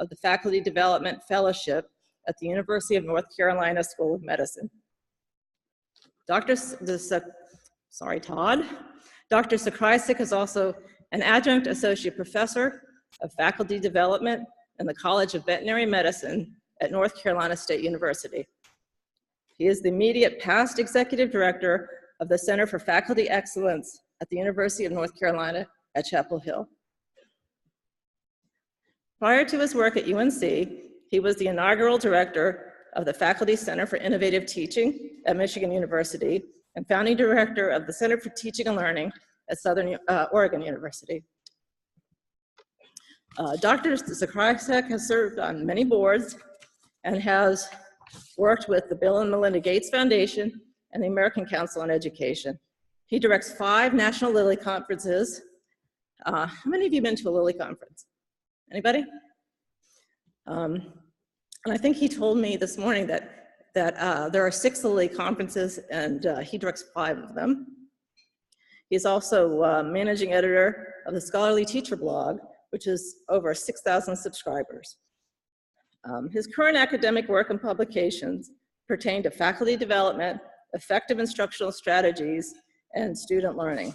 of the Faculty Development Fellowship at the University of North Carolina School of Medicine. Todd. Dr. Karpicke is also an adjunct associate professor of faculty development in the College of Veterinary Medicine at North Carolina State University. He is the immediate past executive director of the Center for Faculty Excellence at the University of North Carolina at Chapel Hill. Prior to his work at UNC, he was the inaugural director of the Faculty Center for Innovative Teaching at Michigan University and founding director of the Center for Teaching and Learning at Southern Oregon University. Dr. Karpicke has served on many boards and has worked with the Bill and Melinda Gates Foundation and the American Council on Education. He directs 5 National Lilly conferences. How many of you have been to a Lilly conference? Anybody? And I think he told me this morning that there are 6 Lilly conferences and he directs 5 of them. He's also managing editor of the Scholarly Teacher blog, which is over 6,000 subscribers. His current academic work and publications pertain to faculty development, effective instructional strategies, and student learning.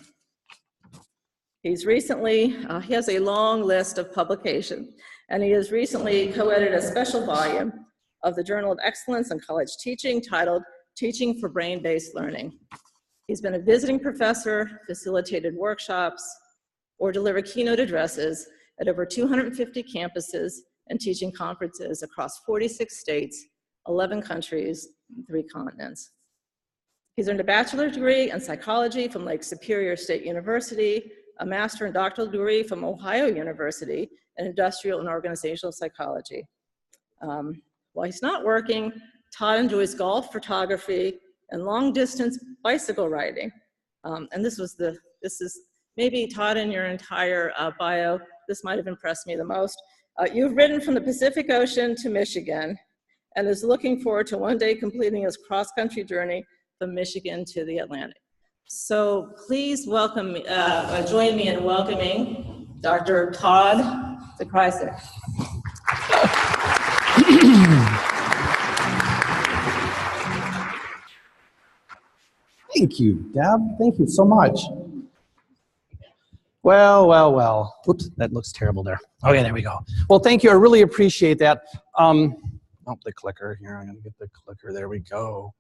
He has a long list of publications, and he has recently co-edited a special volume of the Journal of Excellence in College Teaching titled Teaching for Brain-Based Learning. He's been a visiting professor, facilitated workshops, or delivered keynote addresses at over 250 campuses and teaching conferences across 46 states, 11 countries, and 3 continents. He's earned a bachelor's degree in psychology from Lake Superior State University, a master and doctoral degree from Ohio University in industrial and organizational psychology. While he's not working, Todd enjoys golf, photography, and long-distance bicycle riding. And this is maybe, Todd, in your entire bio, this might have impressed me the most. You've ridden from the Pacific Ocean to Michigan and is looking forward to one day completing his cross-country journey from Michigan to the Atlantic. So please welcome, join me in welcoming Dr. Todd Karpicke. Thank you, Deb. Thank you so much. Well. Oops, that looks terrible there. Okay, there we go. Well, thank you. I really appreciate that. Oh, the clicker here. I'm going to get the clicker. There we go.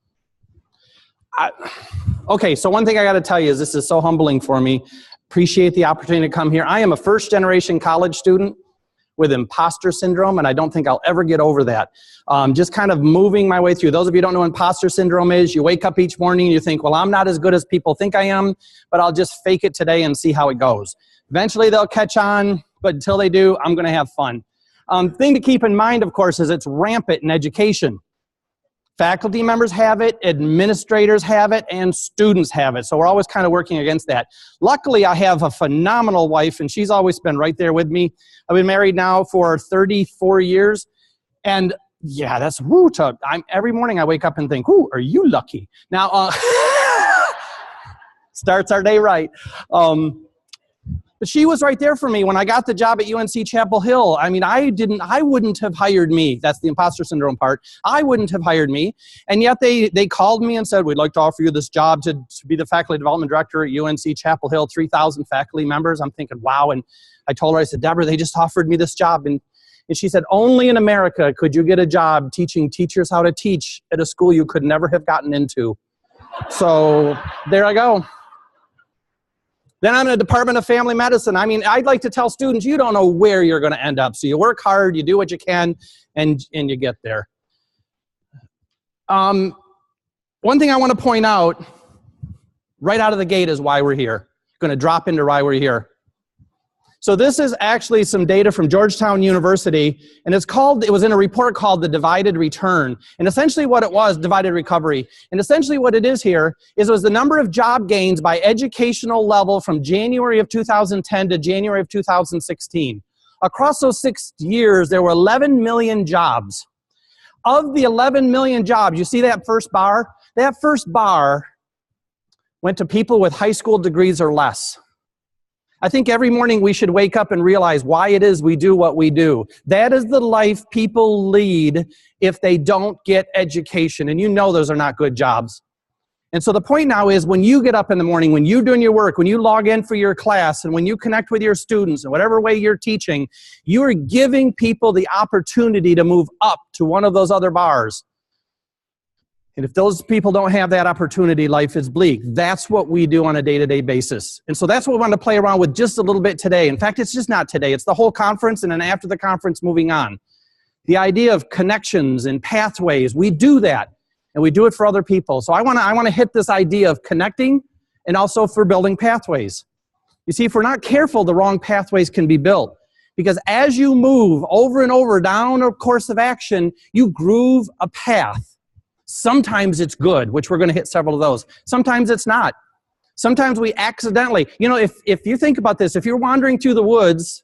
Okay, so one thing I got to tell you is this is so humbling for me. Appreciate the opportunity to come here. I am a first-generation college student with imposter syndrome, and I don't think I'll ever get over that. Just kind of moving my way through. Those of you who don't know what imposter syndrome is, you wake up each morning and you think, well, I'm not as good as people think I am, but I'll just fake it today and see how it goes. Eventually they'll catch on, but until they do, I'm going to have fun. Thing to keep in mind, of course, is it's rampant in education. Faculty members have it, administrators have it, and students have it. So we're always kind of working against that. Luckily, I have a phenomenal wife, and she's always been right there with me. I've been married now for 34 years, and yeah, that's woo. Every morning I wake up and think, "Ooh, are you lucky?" Now, starts our day right. But she was right there for me when I got the job at UNC Chapel Hill. I mean, I wouldn't have hired me. That's the imposter syndrome part. I wouldn't have hired me. And yet they called me and said, we'd like to offer you this job to be the faculty development director at UNC Chapel Hill, 3,000 faculty members. I'm thinking, wow. And I told her, I said, Deborah, they just offered me this job. And she said, only in America could you get a job teaching teachers how to teach at a school you could never have gotten into. So there I go. Then I'm in the Department of Family Medicine. I mean, I'd like to tell students, you don't know where you're going to end up. So you work hard, you do what you can, and you get there. One thing I want to point out right out of the gate is why we're here. Going to drop into why we're here. So this is actually some data from Georgetown University, and it was in a report called The Divided Return. And essentially what it was, divided recovery. And essentially what it is here is it was the number of job gains by educational level from January of 2010 to January of 2016. Across those 6 years, there were 11 million jobs. Of the 11 million jobs, you see that first bar? That first bar went to people with high school degrees or less. I think every morning we should wake up and realize why it is we do what we do. That is the life people lead if they don't get education. And you know those are not good jobs. And so the point now is when you get up in the morning, when you're doing your work, when you log in for your class, and when you connect with your students in whatever way you're teaching, you are giving people the opportunity to move up to one of those other bars. And if those people don't have that opportunity, life is bleak. That's what we do on a day-to-day basis. And so that's what we want to play around with just a little bit today. In fact, it's just not today. It's the whole conference, and then after the conference, moving on. The idea of connections and pathways, we do that. And we do it for other people. So I want to hit this idea of connecting and also for building pathways. You see, if we're not careful, the wrong pathways can be built. Because as you move over and over down a course of action, you groove a path. Sometimes it's good, which we're going to hit several of those. Sometimes it's not. Sometimes we accidentally, you know, if you think about this, if you're wandering through the woods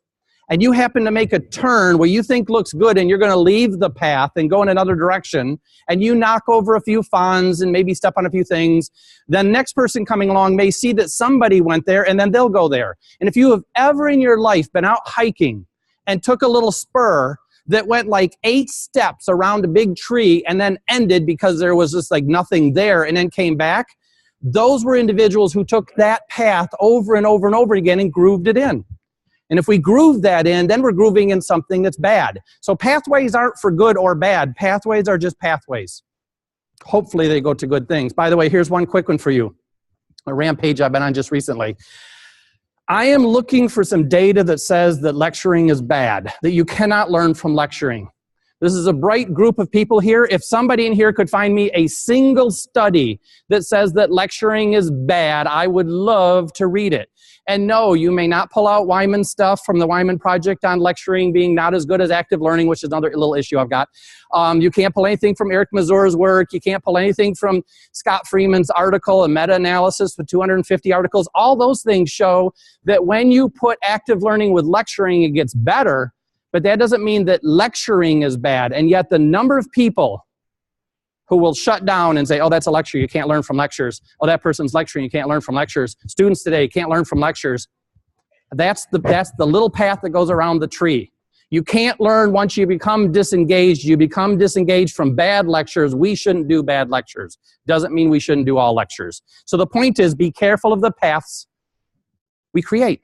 and you happen to make a turn where you think looks good and you're going to leave the path and go in another direction, and you knock over a few fawns and maybe step on a few things, then the next person coming along may see that somebody went there and then they'll go there. And if you have ever in your life been out hiking and took a little spur that went like 8 steps around a big tree and then ended because there was just like nothing there and then came back, those were individuals who took that path over and over and over again and grooved it in. And if we groove that in, then we're grooving in something that's bad. So pathways aren't for good or bad. Pathways are just pathways. Hopefully they go to good things. By the way, here's one quick one for you. A rampage I've been on just recently. I am looking for some data that says that lecturing is bad, that you cannot learn from lecturing. This is a bright group of people here. If somebody in here could find me a single study that says that lecturing is bad, I would love to read it. And no, you may not pull out Wyman stuff from the Wyman Project on lecturing being not as good as active learning, which is another little issue I've got. You can't pull anything from Eric Mazur's work. You can't pull anything from Scott Freeman's article, a meta-analysis with 250 articles. All those things show that when you put active learning with lecturing, it gets better, but that doesn't mean that lecturing is bad. And yet the number of people who will shut down and say, oh, that's a lecture, you can't learn from lectures. Oh, that person's lecturing, you can't learn from lectures. Students today can't learn from lectures. That's the little path that goes around the tree. You can't learn once you become disengaged. You become disengaged from bad lectures. We shouldn't do bad lectures. Doesn't mean we shouldn't do all lectures. So the point is, be careful of the paths we create.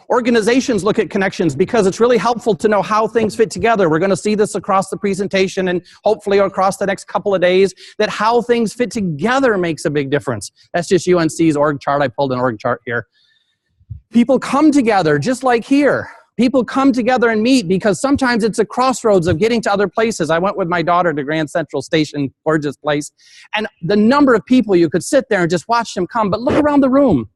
Organizations look at connections because it's really helpful to know how things fit together. We're going to see this across the presentation and hopefully across the next couple of days, that how things fit together makes a big difference. That's just UNC's org chart. I pulled an org chart here. People come together just like here. People come together and meet because sometimes it's a crossroads of getting to other places. I went with my daughter to Grand Central Station, gorgeous place, and the number of people you could sit there and just watch them come, but look around the room.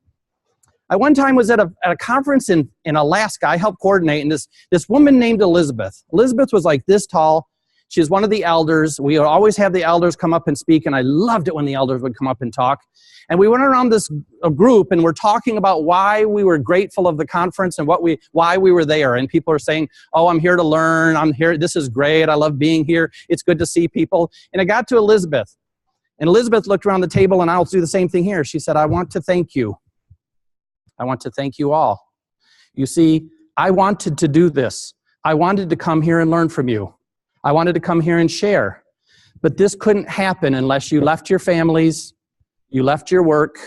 I one time was at a conference in Alaska. I helped coordinate, and this woman named Elizabeth. Elizabeth was like this tall. She was one of the elders. We would always have the elders come up and speak, and I loved it when the elders would come up and talk. And we went around this group, and we're talking about why we were grateful of the conference and why we were there. And people are saying, oh, I'm here to learn. I'm here. This is great. I love being here. It's good to see people. And I got to Elizabeth, and Elizabeth looked around the table, and I'll do the same thing here. She said, I want to thank you. I want to thank you all. You see, I wanted to do this. I wanted to come here and learn from you. I wanted to come here and share. But this couldn't happen unless you left your families, you left your work,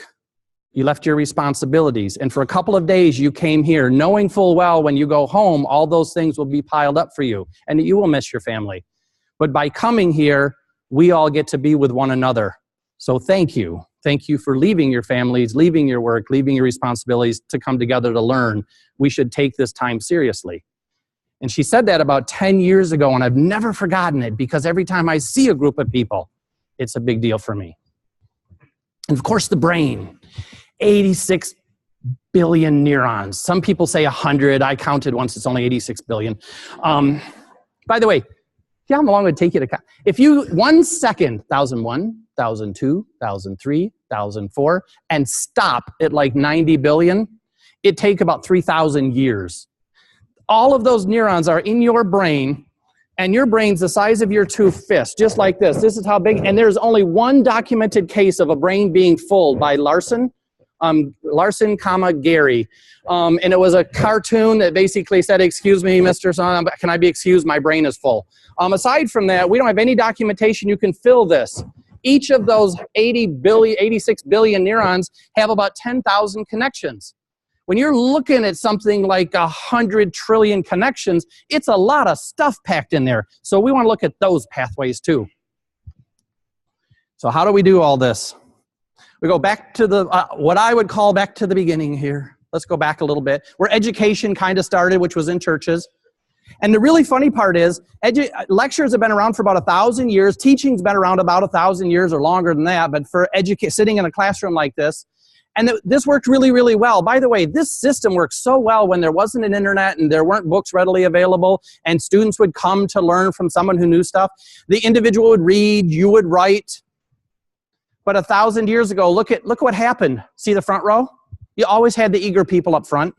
you left your responsibilities. And for a couple of days you came here knowing full well when you go home, all those things will be piled up for you and you will miss your family. But by coming here, we all get to be with one another. So thank you. Thank you for leaving your families, leaving your work, leaving your responsibilities to come together to learn. We should take this time seriously. And she said that about 10 years ago, and I've never forgotten it because every time I see a group of people, it's a big deal for me. And of course, the brain, 86 billion neurons. Some people say 100. I counted once, it's only 86 billion. By the way, how long would it take you to count? If you, 1 second, 1001, 1002, 1003, 1004, and stop at like 90 billion, it'd take about 3,000 years. All of those neurons are in your brain, and your brain's the size of your 2 fists, just like this. This is how big, and there's only one documented case of a brain being full by Larson Larson, Gary. And it was a cartoon that basically said, "Excuse me, Mr. Son, can I be excused? My brain is full." Aside from that, we don't have any documentation. You can fill this. Each of those 86 billion neurons have about 10,000 connections. When you're looking at something like 100 trillion connections, it's a lot of stuff packed in there. So we want to look at those pathways too. So how do we do all this? We go back to the, what I would call back to the beginning here. Let's go back a little bit. Where education kind of started, which was in churches. And the really funny part is, lectures have been around for about 1,000 years. Teaching's been around about 1,000 years or longer than that. But for sitting in a classroom like this, and this worked really, really well. By the way, this system worked so well when there wasn't an internet and there weren't books readily available, and students would come to learn from someone who knew stuff. The individual would read, you would write. But 1,000 years ago, look what happened. See the front row? You always had the eager people up front.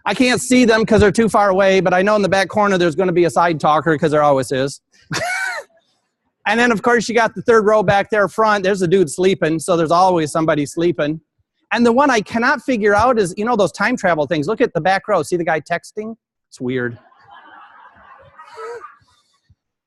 I can't see them because they're too far away, but I know in the back corner there's going to be a side talker, because there always is. And then, of course, you got the third row back there front. There's a dude sleeping, so there's always somebody sleeping. And the one I cannot figure out is, you know, those time travel things. Look at the back row. See the guy texting? It's weird.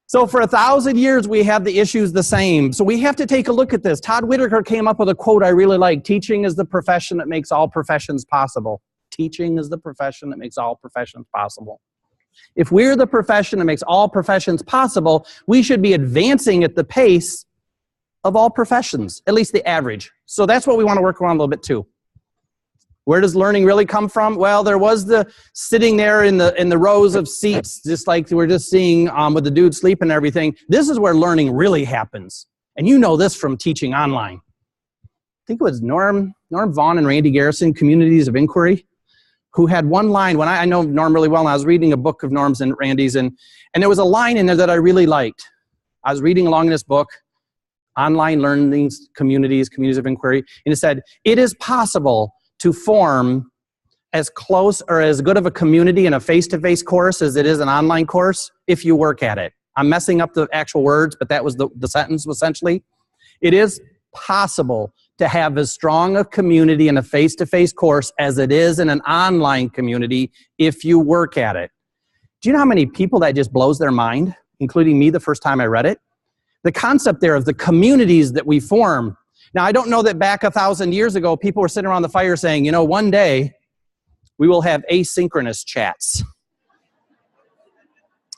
So for 1,000 years, we have the issues the same. So we have to take a look at this. Todd Whitaker came up with a quote I really like. Teaching is the profession that makes all professions possible. Teaching is the profession that makes all professions possible. If we're the profession that makes all professions possible, we should be advancing at the pace of all professions, at least the average. So that's what we want to work around a little bit too. Where does learning really come from? Well, there was the sitting there in the rows of seats, just like we're just seeing with the dude sleeping and everything. This is where learning really happens. And you know this from teaching online. I think it was Norm Vaughn and Randy Garrison, Communities of Inquiry, who had one line. When I know Norm really well, and I was reading a book of Norm's and Randy's, and there was a line in there that I really liked. I was reading along in this book, Online Learning Communities of Inquiry, and it said, "It is possible to form as close or as good of a community in a face-to-face course as it is an online course if you work at it." I'm messing up the actual words, but that was the sentence essentially. It is possible to have as strong a community in a face-to-face course as it is in an online community if you work at it. Do you know how many people that just blows their mind, including me the first time I read it? The concept there of the communities that we form. Now, I don't know that back 1,000 years ago, people were sitting around the fire saying, you know, one day we will have asynchronous chats.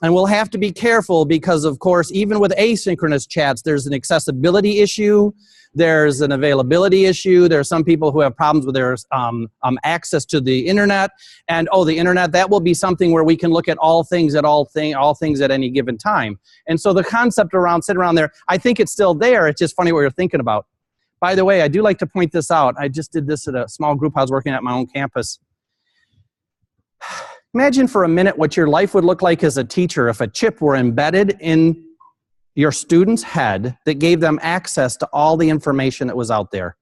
And we'll have to be careful because, of course, even with asynchronous chats, there's an accessibility issue, there's an availability issue, there are some people who have problems with their access to the internet, and the internet, that will be something where we can look at all things at any given time. And so the concept around sitting around there, I think it's still there, it's just funny what you're thinking about. By the way, I do like to point this out. I just did this at a small group I was working at my own campus. Imagine for a minute what your life would look like as a teacher if a chip were embedded in your student's head that gave them access to all the information that was out there.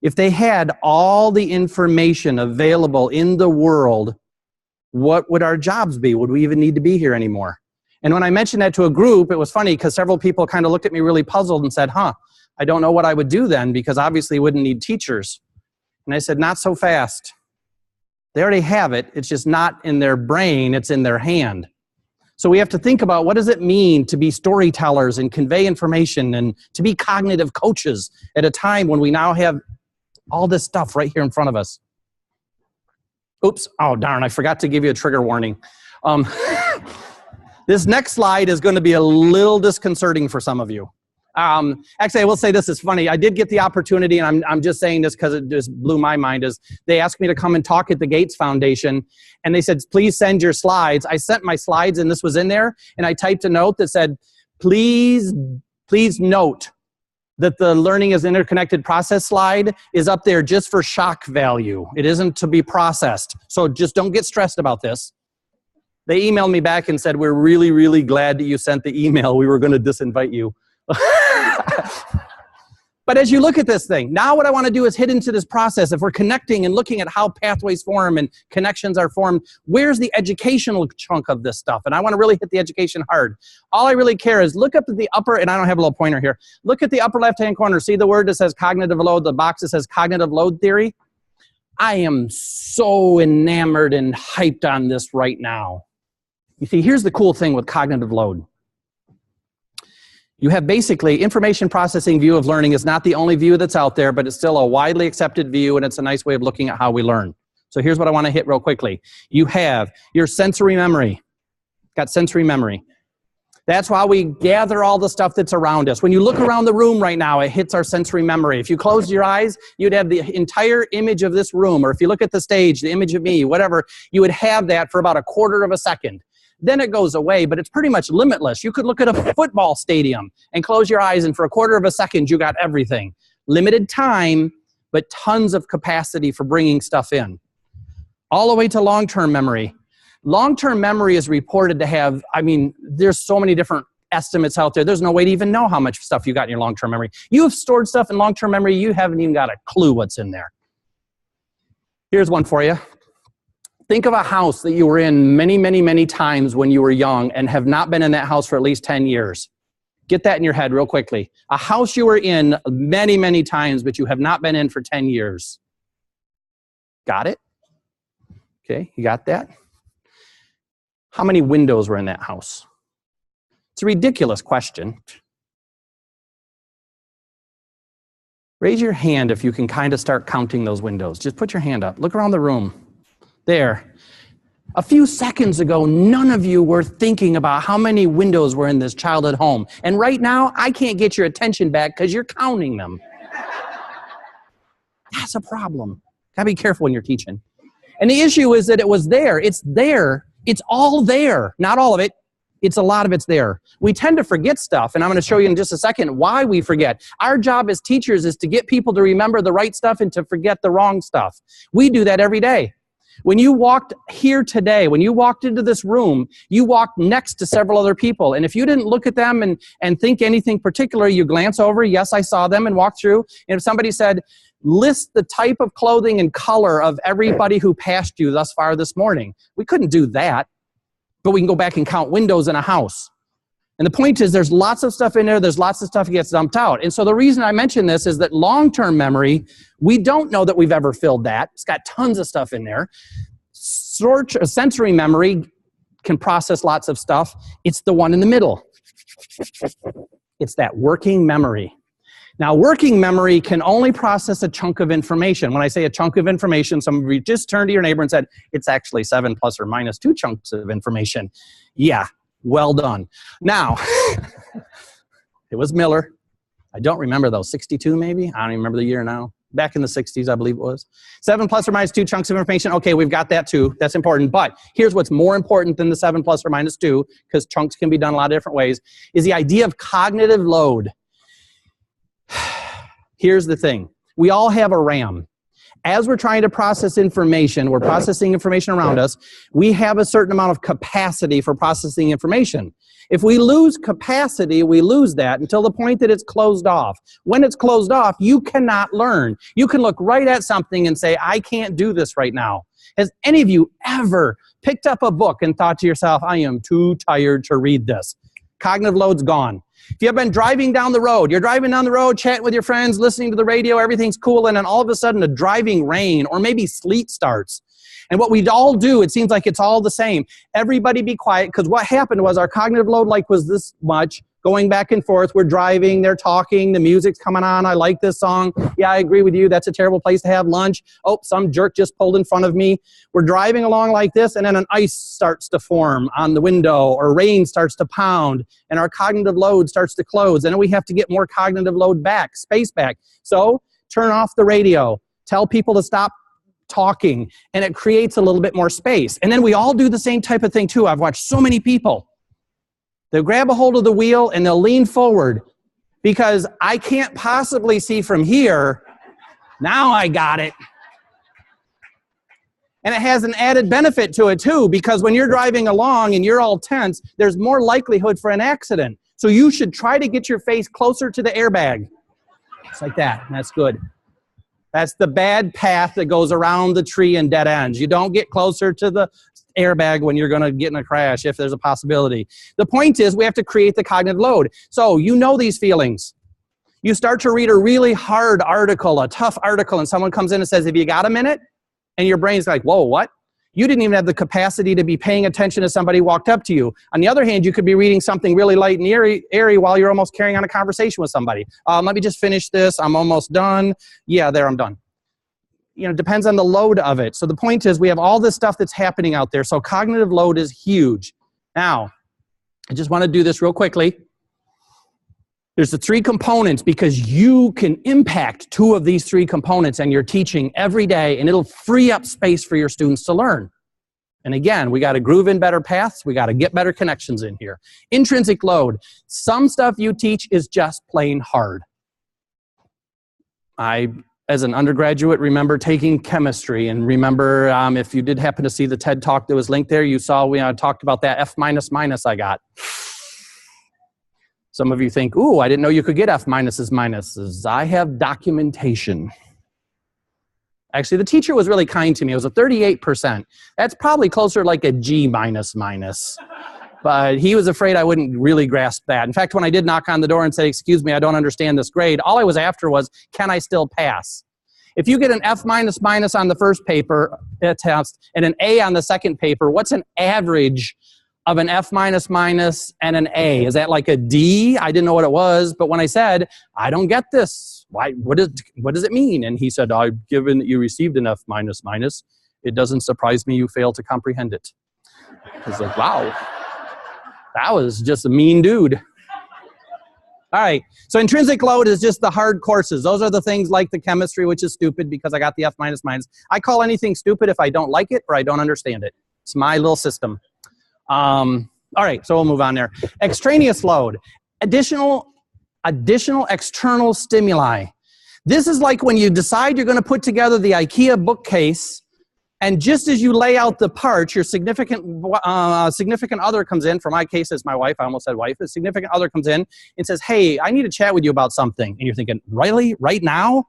If they had all the information available in the world, what would our jobs be? Would we even need to be here anymore? And when I mentioned that to a group, it was funny because several people kind of looked at me really puzzled and said, I don't know what I would do then, because obviously we wouldn't need teachers. And I said, not so fast. They already have it. It's just not in their brain. It's in their hand. So we have to think about, what does it mean to be storytellers and convey information and to be cognitive coaches at a time when we now have all this stuff right here in front of us. Oops. Oh, darn. I forgot to give you a trigger warning. This next slide is going to be a little disconcerting for some of you. Actually, I will say this is funny. I did get the opportunity, and I'm just saying this because it just blew my mind, is they asked me to come and talk at the Gates Foundation, and they said, please send your slides. I sent my slides, and this was in there, and I typed a note that said, please note that the learning is interconnected process slide is up there just for shock value. It isn't to be processed. So just don't get stressed about this. They emailed me back and said, we're really, really glad that you sent the email. We were going to disinvite you. But as you look at this thing, now what I want to do is hit into this process. If we're connecting and looking at how pathways form and connections are formed, where's the educational chunk of this stuff? And I want to really hit the education hard. All I really care is look up at the upper, and I don't have a little pointer here. Look at the upper left-hand corner. See the word that says cognitive load, the box that says cognitive load theory? I am so enamored and hyped on this right now. You see, here's the cool thing with cognitive load. You have basically information processing view of learning is not the only view that's out there, but it's still a widely accepted view, and it's a nice way of looking at how we learn. So here's what I want to hit real quickly. You have your sensory memory. Got sensory memory. That's why we gather all the stuff that's around us. When you look around the room right now, it hits our sensory memory. If you closed your eyes, you'd have the entire image of this room, or if you look at the stage, the image of me, whatever, you would have that for about a quarter of a second. Then it goes away, but it's pretty much limitless. You could look at a football stadium and close your eyes, and for a quarter of a second, you got everything. Limited time, but tons of capacity for bringing stuff in. All the way to long-term memory. Long-term memory is reported to have, I mean, there's so many different estimates out there. There's no way to even know how much stuff you got in your long-term memory. You have stored stuff in long-term memory, you haven't even got a clue what's in there. Here's one for you. Think of a house that you were in many, many, many times when you were young and have not been in that house for at least 10 years. Get that in your head real quickly. A house you were in many, many times, but you have not been in for 10 years. Got it? Okay, you got that? How many windows were in that house? It's a ridiculous question. Raise your hand if you can kind of start counting those windows. Just put your hand up. Look around the room. There. A few seconds ago, none of you were thinking about how many windows were in this childhood home. And right now, I can't get your attention back because you're counting them. That's a problem. Gotta be careful when you're teaching. And the issue is that it was there. It's there. It's all there. Not all of it. It's a lot of it's there. We tend to forget stuff, and I'm going to show you in just a second why we forget. Our job as teachers is to get people to remember the right stuff and to forget the wrong stuff. We do that every day. When you walked here today, when you walked into this room, you walked next to several other people. And if you didn't look at them and think anything particular, you glance over, yes, I saw them, and walk through. And if somebody said, list the type of clothing and color of everybody who passed you thus far this morning. We couldn't do that, but we can go back and count windows in a house. And the point is there's lots of stuff in there, there's lots of stuff that gets dumped out. And so the reason I mention this is that long-term memory, we don't know that we've ever filled that. It's got tons of stuff in there. Sensory memory can process lots of stuff. It's the one in the middle. It's that working memory. Now, working memory can only process a chunk of information. When I say a chunk of information, some of you just turned to your neighbor and said, it's actually 7 plus or minus 2 chunks of information. Yeah. Well done. Now, it was Miller. I don't remember those. 62 maybe? I don't even remember the year now. Back in the 60s, I believe it was. 7 plus or minus 2 chunks of information. Okay, we've got that too. That's important. But here's what's more important than the 7 plus or minus 2, because chunks can be done a lot of different ways, is the idea of cognitive load. Here's the thing. We all have a RAM. As we're trying to process information, we're processing information around us, we have a certain amount of capacity for processing information. If we lose capacity, we lose that until the point that it's closed off. When it's closed off, you cannot learn. You can look right at something and say, I can't do this right now. Has any of you ever picked up a book and thought to yourself, I am too tired to read this? Cognitive load's gone. If you've been driving down the road, you're driving down the road, chatting with your friends, listening to the radio, everything's cool, and then all of a sudden a driving rain or maybe sleet starts. And what we'd all do, it seems like it's all the same. Everybody be quiet, because what happened was our cognitive load was this much, going back and forth. We're driving, they're talking, the music's coming on, I like this song. Yeah, I agree with you, that's a terrible place to have lunch. Oh, some jerk just pulled in front of me. We're driving along like this, and then an ice starts to form on the window, or rain starts to pound, and our cognitive load starts to close, and then we have to get more cognitive load back, space back. So, turn off the radio, tell people to stop talking, and it creates a little bit more space. And then we all do the same type of thing too. I've watched so many people. They'll grab a hold of the wheel and they'll lean forward because I can't possibly see from here. Now I got it. And it has an added benefit to it too, because when you're driving along and you're all tense, there's more likelihood for an accident. So you should try to get your face closer to the airbag. Just like that. That's good. That's the bad path that goes around the tree and dead ends. You don't get closer to the airbag when you're going to get in a crash if there's a possibility. The point is we have to create the cognitive load. So you know these feelings. You start to read a really hard article, a tough article, and someone comes in and says, have you got a minute? And your brain's like, whoa, what? You didn't even have the capacity to be paying attention as somebody walked up to you. On the other hand, you could be reading something really light and airy while you're almost carrying on a conversation with somebody. Let me just finish this. I'm almost done. Yeah, there, I'm done. You know, it depends on the load of it. So the point is we have all this stuff that's happening out there. So cognitive load is huge. Now, I just want to do this real quickly. There's the three components because you can impact two of these three components and you're teaching every day and it'll free up space for your students to learn. And again, we got to groove in better paths. We got to get better connections in here. Intrinsic load. Some stuff you teach is just plain hard. I, as an undergraduate, remember taking chemistry and remember if you did happen to see the TED Talk that was linked there, you saw we talked about that F minus I got. Some of you think, ooh, I didn't know you could get F minuses. I have documentation. Actually, the teacher was really kind to me. It was a 38%. That's probably closer like a G minus. But he was afraid I wouldn't really grasp that. In fact, when I did knock on the door and say, excuse me, I don't understand this grade, all I was after was, can I still pass? If you get an F minus on the first paper test and an A on the second paper, what's an average of an F minus and an A? Is that like a D? I didn't know what it was, but when I said, I don't get this, why? What does it mean? And he said, given that you received an F minus, it doesn't surprise me you fail to comprehend it. I was like, wow, that was just a mean dude. All right, so intrinsic load is just the hard courses. Those are the things like the chemistry, which is stupid because I got the F minus. I call anything stupid if I don't like it or I don't understand it. It's my little system. All right, so we'll move on there. Extraneous load, additional external stimuli. This is like when you decide you're going to put together the IKEA bookcase, and just as you lay out the parts, your significant other comes in. For my case, it's my wife. I almost said wife. A significant other comes in and says, hey, I need to chat with you about something. And you're thinking, really? Right now?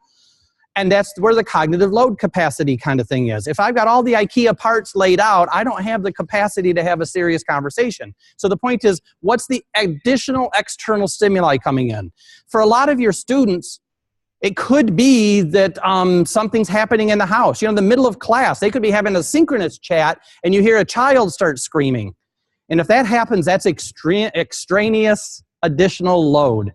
And that's where the cognitive load capacity kind of thing is. If I've got all the IKEA parts laid out, I don't have the capacity to have a serious conversation. So the point is, what's the additional external stimuli coming in? For a lot of your students, it could be that something's happening in the house. You know, in the middle of class, they could be having a synchronous chat and you hear a child start screaming. And if that happens, that's extraneous additional load.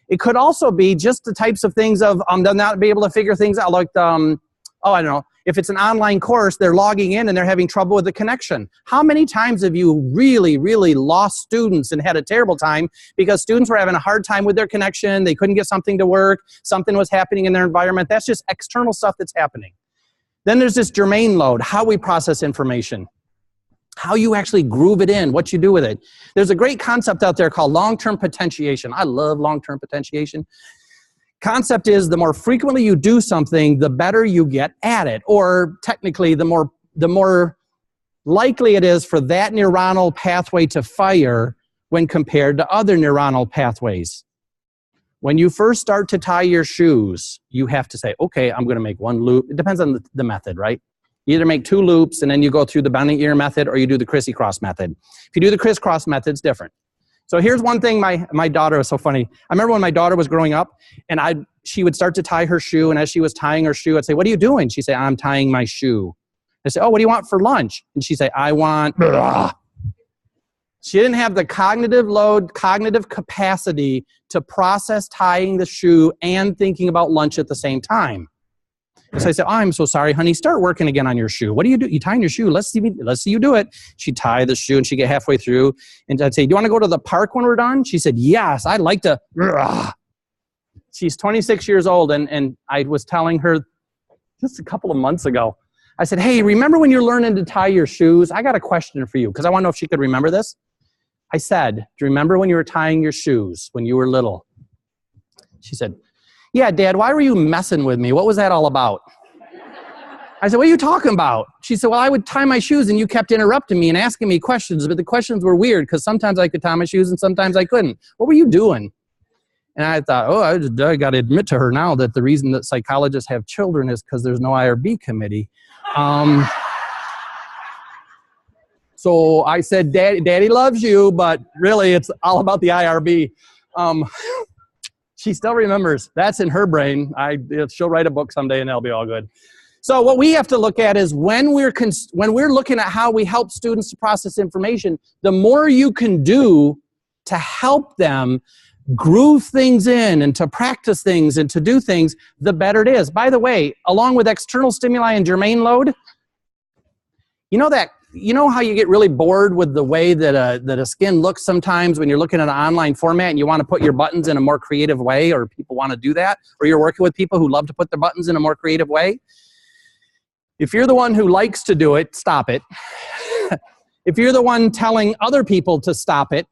It could also be just the types of things of they'll not be able to figure things out, like, I don't know, if it's an online course, they're logging in and they're having trouble with the connection. How many times have you really, really lost students and had a terrible time because students were having a hard time with their connection, they couldn't get something to work, something was happening in their environment? That's just external stuff that's happening. Then there's this germane load, how we process information. How you actually groove it in, what you do with it. There's a great concept out there called long-term potentiation. I love long-term potentiation. Concept is the more frequently you do something, the better you get at it. Or technically, the more likely it is for that neuronal pathway to fire when compared to other neuronal pathways. When you first start to tie your shoes, you have to say, okay, I'm going to make one loop. It depends on the method, right? You either make 2 loops and then you go through the bounding ear method, or you do the crisscross method. If you do the crisscross method, it's different. So here's one thing my daughter was so funny. I remember when my daughter was growing up and she would start to tie her shoe, and as she was tying her shoe, I'd say, what are you doing? She'd say, I'm tying my shoe. I'd say, oh, what do you want for lunch? And she'd say, I want... She didn't have the cognitive load, cognitive capacity to process tying the shoe and thinking about lunch at the same time. So I said, oh, I'm so sorry, honey. Start working again on your shoe. What do you do? You tying your shoe. Let's see you do it. She'd tie the shoe and she'd get halfway through. And I'd say, do you want to go to the park when we're done? She said, yes, I'd like to. She's 26 years old. And I was telling her just a couple of months ago, I said, hey, remember when you're learning to tie your shoes? I got a question for you because I want to know if she could remember this. I said, do you remember when you were tying your shoes when you were little? She said, yeah, Dad, why were you messing with me? What was that all about? I said, what are you talking about? She said, well, I would tie my shoes and you kept interrupting me and asking me questions, but the questions were weird because sometimes I could tie my shoes and sometimes I couldn't. What were you doing? And I thought, oh, I got to admit to her now that the reason that psychologists have children is because there's no IRB committee. So I said, Daddy loves you, but really it's all about the IRB. She still remembers. That's in her brain. She'll write a book someday and that'll be all good. So what we have to look at is when we're looking at how we help students to process information, the more you can do to help them groove things in and to practice things and to do things, the better it is. By the way, along with external stimuli and germane load, you know how you get really bored with the way that a skin looks sometimes when you're looking at an online format and you want to put your buttons in a more creative way, or people want to do that, or you're working with people who love to put their buttons in a more creative way? If you're the one who likes to do it, stop it. If you're the one telling other people to stop it,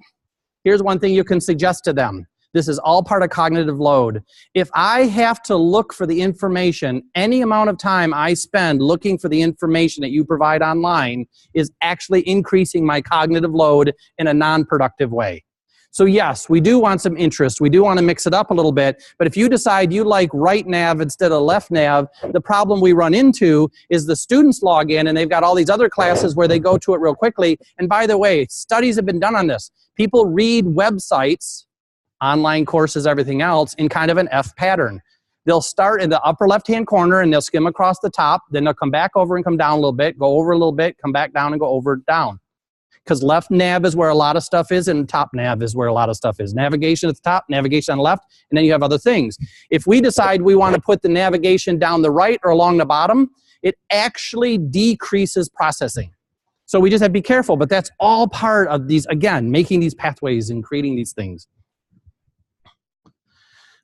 here's one thing you can suggest to them. This is all part of cognitive load. If I have to look for the information, any amount of time I spend looking for the information that you provide online is actually increasing my cognitive load in a non-productive way. So yes, we do want some interest. We do want to mix it up a little bit. But if you decide you like right nav instead of left nav, the problem we run into is the students log in and they've got all these other classes where they go to it real quickly. And by the way, studies have been done on this. People read websites, online courses, everything else, in kind of an F pattern. They'll start in the upper left-hand corner and they'll skim across the top. Then they'll come back over and come down a little bit, go over a little bit, come back down and go over down. Because left nav is where a lot of stuff is and top nav is where a lot of stuff is. Navigation at the top, navigation on the left, and then you have other things. If we decide we want to put the navigation down the right or along the bottom, it actually decreases processing. So we just have to be careful, but that's all part of these, again, making these pathways and creating these things.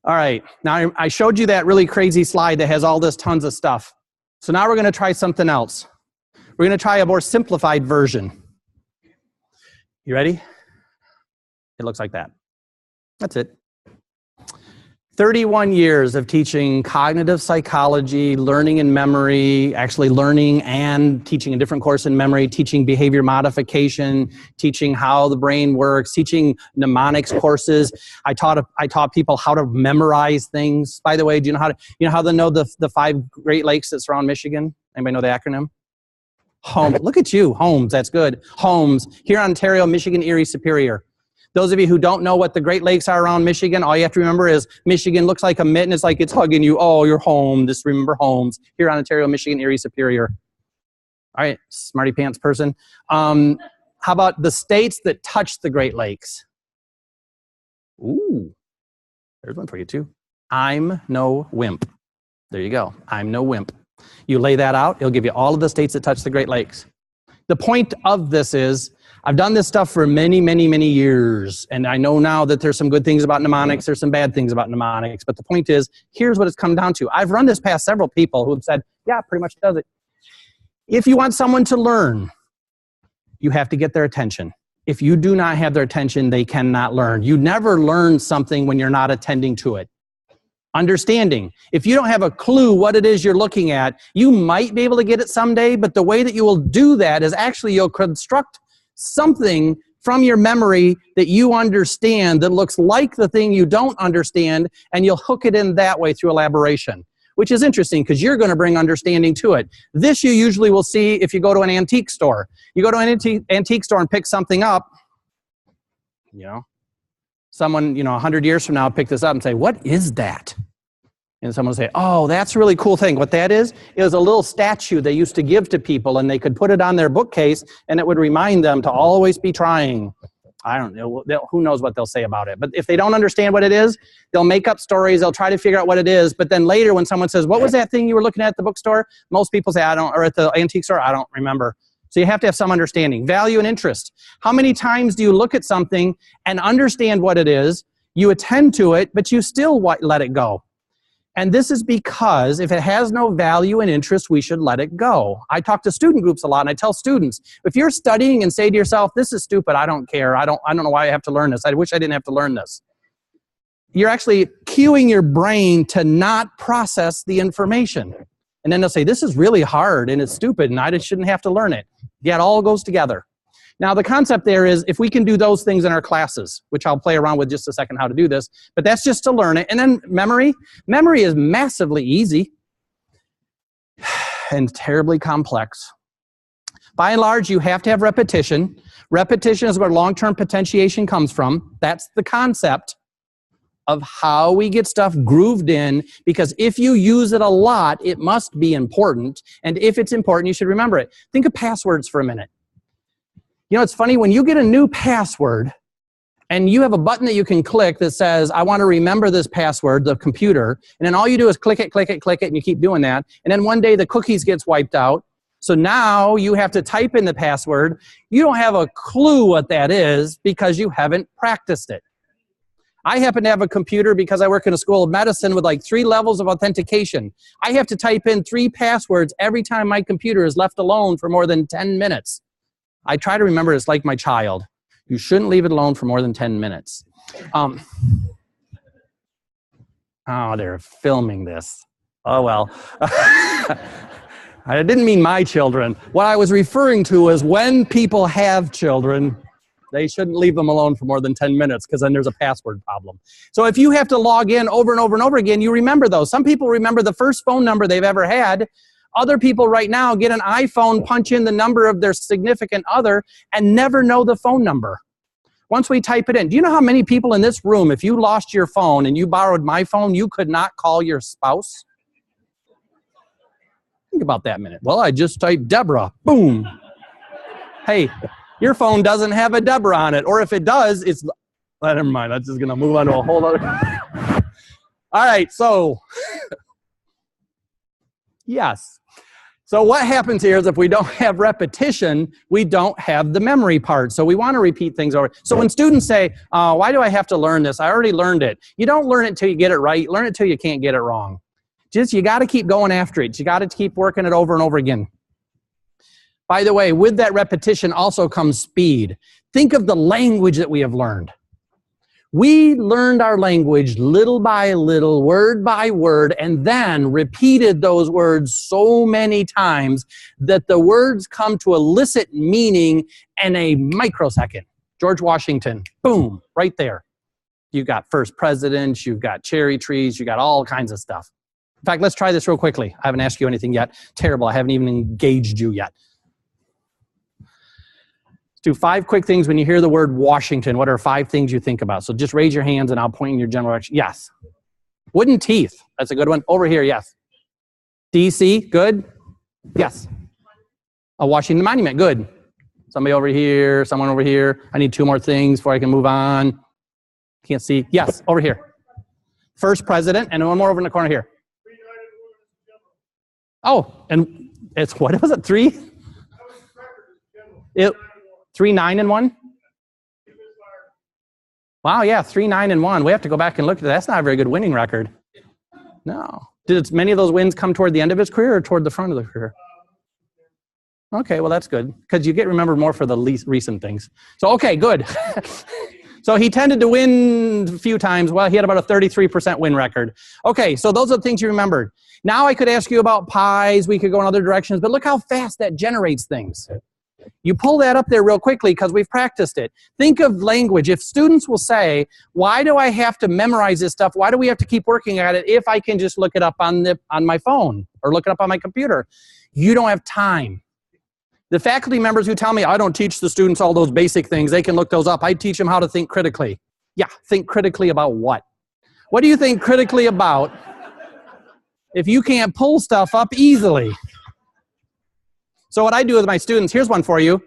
All right, now I showed you that really crazy slide that has all this tons of stuff. So now we're going to try something else. We're going to try a more simplified version. You ready? It looks like that. That's it. 31 years of teaching cognitive psychology, learning and memory, actually learning and teaching a different course in memory, teaching behavior modification, teaching how the brain works, teaching mnemonics courses. I taught people how to memorize things. By the way, do you know how to know the 5 Great Lakes that surround Michigan? Anybody know the acronym? Home. Look at you, Holmes. That's good. Holmes. Here, Ontario, Michigan, Erie, Superior. Those of you who don't know what the Great Lakes are around Michigan, all you have to remember is Michigan looks like a mitten. It's like it's hugging you. Oh, you're home. Just remember Holmes. Here, Ontario, Michigan, Erie, Superior. All right, smarty pants person. How about the states that touch the Great Lakes? Ooh, there's one for you too. I'm no wimp. There you go. I'm no wimp. You lay that out, it'll give you all of the states that touch the Great Lakes. The point of this is, I've done this stuff for many, many, many years, and I know now that there's some good things about mnemonics, there's some bad things about mnemonics, but the point is, here's what it's come down to. I've run this past several people who have said, yeah, pretty much does it. If you want someone to learn, you have to get their attention. If you do not have their attention, they cannot learn. You never learn something when you're not attending to it. Understanding. If you don't have a clue what it is you're looking at, you might be able to get it someday, but the way that you will do that is actually you'll construct something from your memory that you understand that looks like the thing you don't understand, and you'll hook it in that way through elaboration, which is interesting because you're going to bring understanding to it. This you usually will see if you go to an antique store. You go to an antique store and pick something up, someone, 100 years from now pick this up and say, what is that? And someone will say, oh, that's a really cool thing. What that is a little statue they used to give to people, and they could put it on their bookcase, and it would remind them to always be trying. I don't know. Who knows what they'll say about it. But if they don't understand what it is, they'll make up stories. They'll try to figure out what it is. But then later when someone says, what was that thing you were looking at the bookstore? Most people say, or at the antique store, I don't remember. So you have to have some understanding. Value and interest. How many times do you look at something and understand what it is, you attend to it, but you still let it go? And this is because if it has no value and interest, we should let it go. I talk to student groups a lot, and I tell students, if you're studying and say to yourself, this is stupid, I don't care, I don't know why I have to learn this, I wish I didn't have to learn this. You're actually cueing your brain to not process the information. And then they'll say, this is really hard and it's stupid and I just shouldn't have to learn it. Yeah, it all goes together. Now, the concept there is if we can do those things in our classes, which I'll play around with just a second how to do this, but that's just to learn it. And then memory. Memory is massively easy and terribly complex. By and large, you have to have repetition. Repetition is where long-term potentiation comes from. That's the concept of how we get stuff grooved in, because if you use it a lot, it must be important. And if it's important, you should remember it. Think of passwords for a minute. You know, it's funny, when you get a new password and you have a button that you can click that says, I want to remember this password, the computer, and then all you do is click it, and you keep doing that. And then one day the cookies gets wiped out. So now you have to type in the password. You don't have a clue what that is because you haven't practiced it. I happen to have a computer because I work in a school of medicine with like 3 levels of authentication. I have to type in 3 passwords every time my computer is left alone for more than 10 minutes. I try to remember it's like my child. You shouldn't leave it alone for more than 10 minutes. Oh, they're filming this. Oh, well. I didn't mean my children. What I was referring to is when people have children, they shouldn't leave them alone for more than 10 minutes because then there's a password problem. So if you have to log in over and over and over again, you remember those. Some people remember the first phone number they've ever had. Other people right now get an iPhone, punch in the number of their significant other, and never know the phone number. Once we type it in, do you know how many people in this room, if you lost your phone and you borrowed my phone, you could not call your spouse? Think about that a minute. Well, I just typed Deborah. Boom. Hey, your phone doesn't have a Deborah on it. Or if it does, it's... never mind. That's just going to move on to a whole other... All right, so... yes. So what happens here is if we don't have repetition, we don't have the memory part. So we want to repeat things over. So when students say, why do I have to learn this? I already learned it. You don't learn it until you get it right. Learn it till you can't get it wrong. Just, you got to keep going after it. You got to keep working it over and over again. By the way, with that repetition also comes speed. Think of the language that we have learned. We learned our language little by little, word by word, and then repeated those words so many times that the words come to elicit meaning in a microsecond. George Washington, boom, right there. You've got first presidents, you've got cherry trees, you've got all kinds of stuff. In fact, let's try this real quickly. I haven't asked you anything yet. Terrible, I haven't even engaged you yet. Let's do 5 quick things when you hear the word Washington. What are 5 things you think about? So just raise your hands and I'll point in your general direction. Yes. Wooden teeth. That's a good one. Over here, yes. DC, good. Yes. A Washington Monument, good. Somebody over here, someone over here. I need 2 more things before I can move on. Can't see. Yes, over here. First president, and 1 more over in the corner here. Oh, and it's, what was it, 3? 3, 9, and 1? Wow, yeah, 3, 9, and 1. We have to go back and look at that. That's not a very good winning record. No. Did many of those wins come toward the end of his career or toward the front of the career? Okay, well, that's good, because you get remembered more for the least recent things. So, okay, good. So he tended to win a few times. Well, he had about a 33% win record. Okay, so those are the things you remembered. Now I could ask you about pies. We could go in other directions, but look how fast that generates things. You pull that up there real quickly because we've practiced it. Think of language. If students will say, why do I have to memorize this stuff? Why do we have to keep working at it if I can just look it up on my phone or look it up on my computer? You don't have time. The faculty members who tell me, I don't teach the students all those basic things, they can look those up. I teach them how to think critically. Yeah, think critically about what? What do you think critically about if you can't pull stuff up easily? So what I do with my students, here's one for you.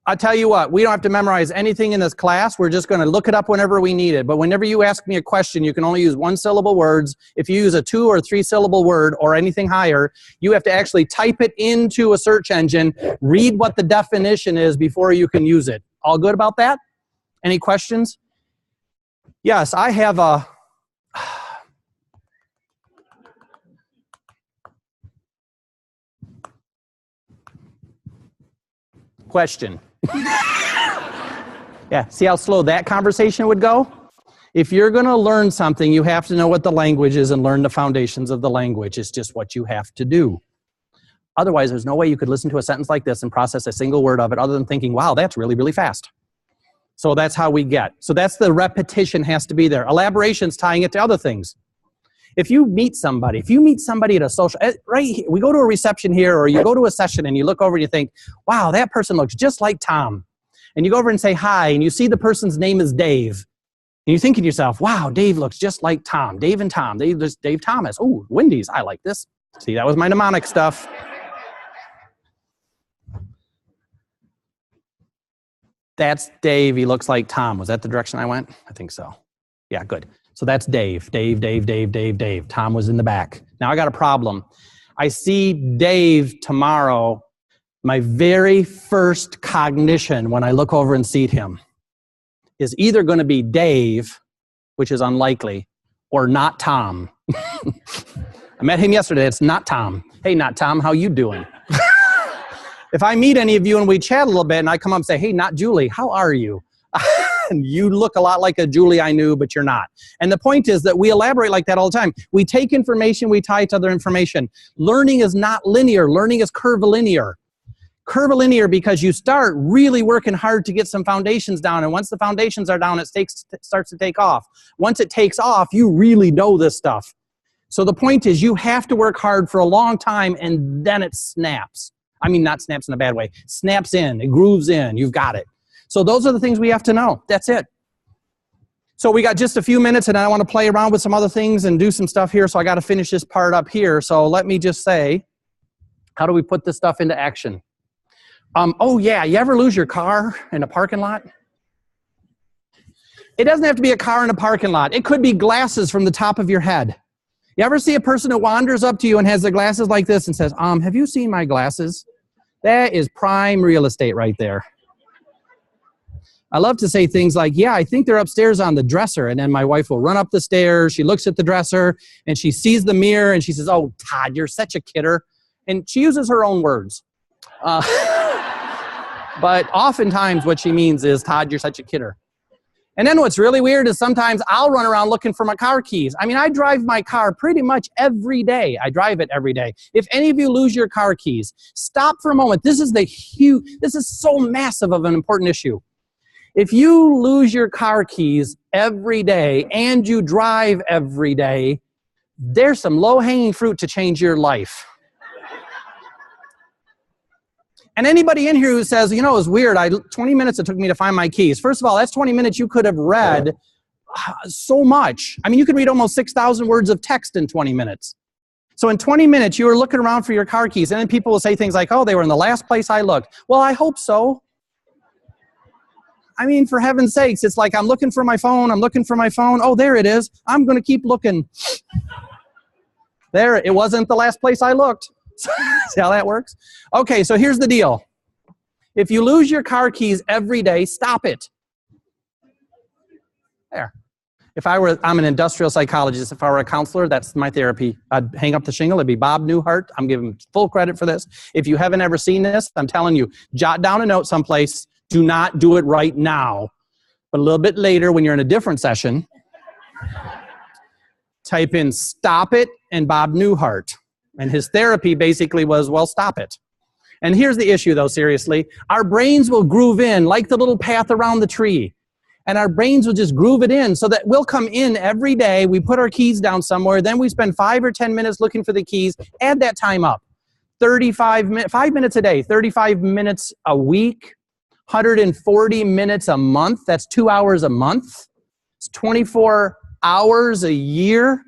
I'll tell you what, we don't have to memorize anything in this class. We're just going to look it up whenever we need it. But whenever you ask me a question, you can only use 1-syllable words. If you use a 2- or 3-syllable word or anything higher, you have to actually type it into a search engine, read what the definition is before you can use it. All good about that? Any questions? Yes, I have a... question. Yeah, see how slow that conversation would go? If you're going to learn something, you have to know what the language is and learn the foundations of the language. It's just what you have to do. Otherwise, there's no way you could listen to a sentence like this and process a single word of it other than thinking, wow, that's really, really fast. So that's how we get. So that's the repetition has to be there. Elaboration's tying it to other things. If you meet somebody at a social, right here, we go to a reception here, or you go to a session and you look over and you think, wow, that person looks just like Tom. And you go over and say hi, and you see the person's name is Dave. And you think to yourself, wow, Dave looks just like Tom. Dave and Tom. Dave Thomas. Oh, Wendy's. I like this. See, that was my mnemonic stuff. That's Dave. He looks like Tom. Was that the direction I went? I think so. Yeah, good. So that's Dave. Dave. Tom was in the back. Now I got a problem. I see Dave tomorrow. My very first cognition when I look over and see him is either going to be Dave, which is unlikely, or not Tom. I met him yesterday. It's not Tom. Hey, not Tom, how you doing? If I meet any of you and we chat a little bit and I come up and say, hey, not Julie, how are you? And you look a lot like a Julie I knew, but you're not. And the point is that we elaborate like that all the time. We take information, we tie it to other information. Learning is not linear. Learning is curvilinear. Curvilinear because you start really working hard to get some foundations down, and once the foundations are down, it starts to take off. Once it takes off, you really know this stuff. So the point is you have to work hard for a long time, and then it snaps. I mean, not snaps in a bad way. Snaps in, it grooves in, you've got it. So those are the things we have to know. That's it. So we got just a few minutes, and I want to play around with some other things and do some stuff here, so I got to finish this part up here. So let me just say, how do we put this stuff into action? Oh yeah, you ever lose your car in a parking lot? It doesn't have to be a car in a parking lot. It could be glasses from the top of your head. You ever see a person who wanders up to you and has the glasses like this and says, have you seen my glasses? That is prime real estate right there. I love to say things like, yeah, I think they're upstairs on the dresser. And then my wife will run up the stairs. She looks at the dresser and she sees the mirror and she says, oh, Todd, you're such a kidder. And she uses her own words. But oftentimes what she means is, Todd, you're such a kidder. And then what's really weird is sometimes I'll run around looking for my car keys. I mean, I drive my car pretty much every day. I drive it every day. If any of you lose your car keys, stop for a moment. This is so massive of an important issue. If you lose your car keys every day and you drive every day, there's some low-hanging fruit to change your life. And anybody in here who says, you know, it's weird, 20 minutes it took me to find my keys. First of all, that's 20 minutes you could have read so much. I mean, you could read almost 6,000 words of text in 20 minutes. So in 20 minutes, you were looking around for your car keys, and then people will say things like, oh, they were in the last place I looked. Well, I hope so. I mean, for heaven's sakes, it's like I'm looking for my phone, oh, there it is. I'm going to keep looking. There, it wasn't the last place I looked. See how that works? Okay, so here's the deal. If you lose your car keys every day, stop it. There. I'm an industrial psychologist. If I were a counselor, that's my therapy. I'd hang up the shingle. It'd be Bob Newhart. I'm giving full credit for this. If you haven't ever seen this, I'm telling you, jot down a note someplace. Do not do it right now. But a little bit later, when you're in a different session, type in stop it and Bob Newhart. And his therapy basically was, well, stop it. And here's the issue, though, seriously. Our brains will groove in like the little path around the tree. And our brains will just groove it in so that we'll come in every day, we put our keys down somewhere, then we spend 5 or 10 minutes looking for the keys. Add that time up. 5 minutes a day, 35 minutes a week, 140 minutes a month. That's 2 hours a month. It's 24 hours a year.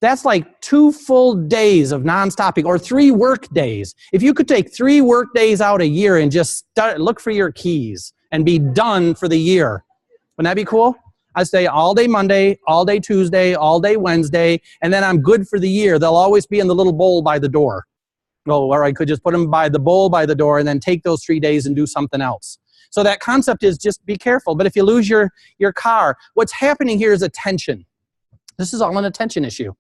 That's like 2 full days of non-stopping, or 3 work days. If you could take 3 work days out a year and just look for your keys and be done for the year, wouldn't that be cool? I'd say all day Monday, all day Tuesday, all day Wednesday, and then I'm good for the year. They'll always be in the little bowl by the door. Oh, or I could just put them by the bowl by the door and then take those 3 days and do something else. So that concept is just be careful. But if you lose your car, what's happening here is attention. This is all an attention issue.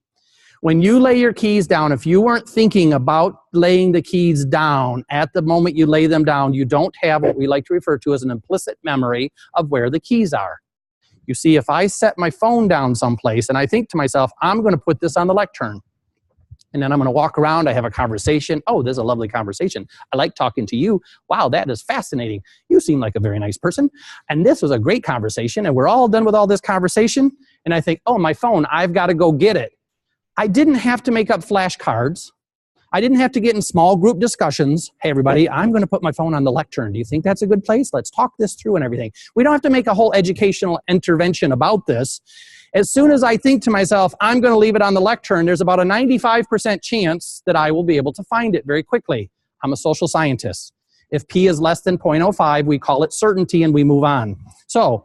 When you lay your keys down, if you weren't thinking about laying the keys down at the moment you lay them down, you don't have what we like to refer to as an implicit memory of where the keys are. You see, if I set my phone down someplace and I think to myself, I'm going to put this on the lectern, And then I'm going to walk around. I have a conversation. Oh, there's a lovely conversation. I like talking to you. Wow, that is fascinating. You seem like a very nice person. And this was a great conversation. And we're all done with all this conversation. And I think, oh, my phone, I've got to go get it. I didn't have to make up flashcards. I didn't have to get in small group discussions. Hey, everybody, I'm going to put my phone on the lectern. Do you think that's a good place? Let's talk this through and everything. We don't have to make a whole educational intervention about this. As soon as I think to myself, I'm going to leave it on the lectern, there's about a 95% chance that I will be able to find it very quickly. I'm a social scientist. If P is less than 0.05, we call it certainty and we move on. So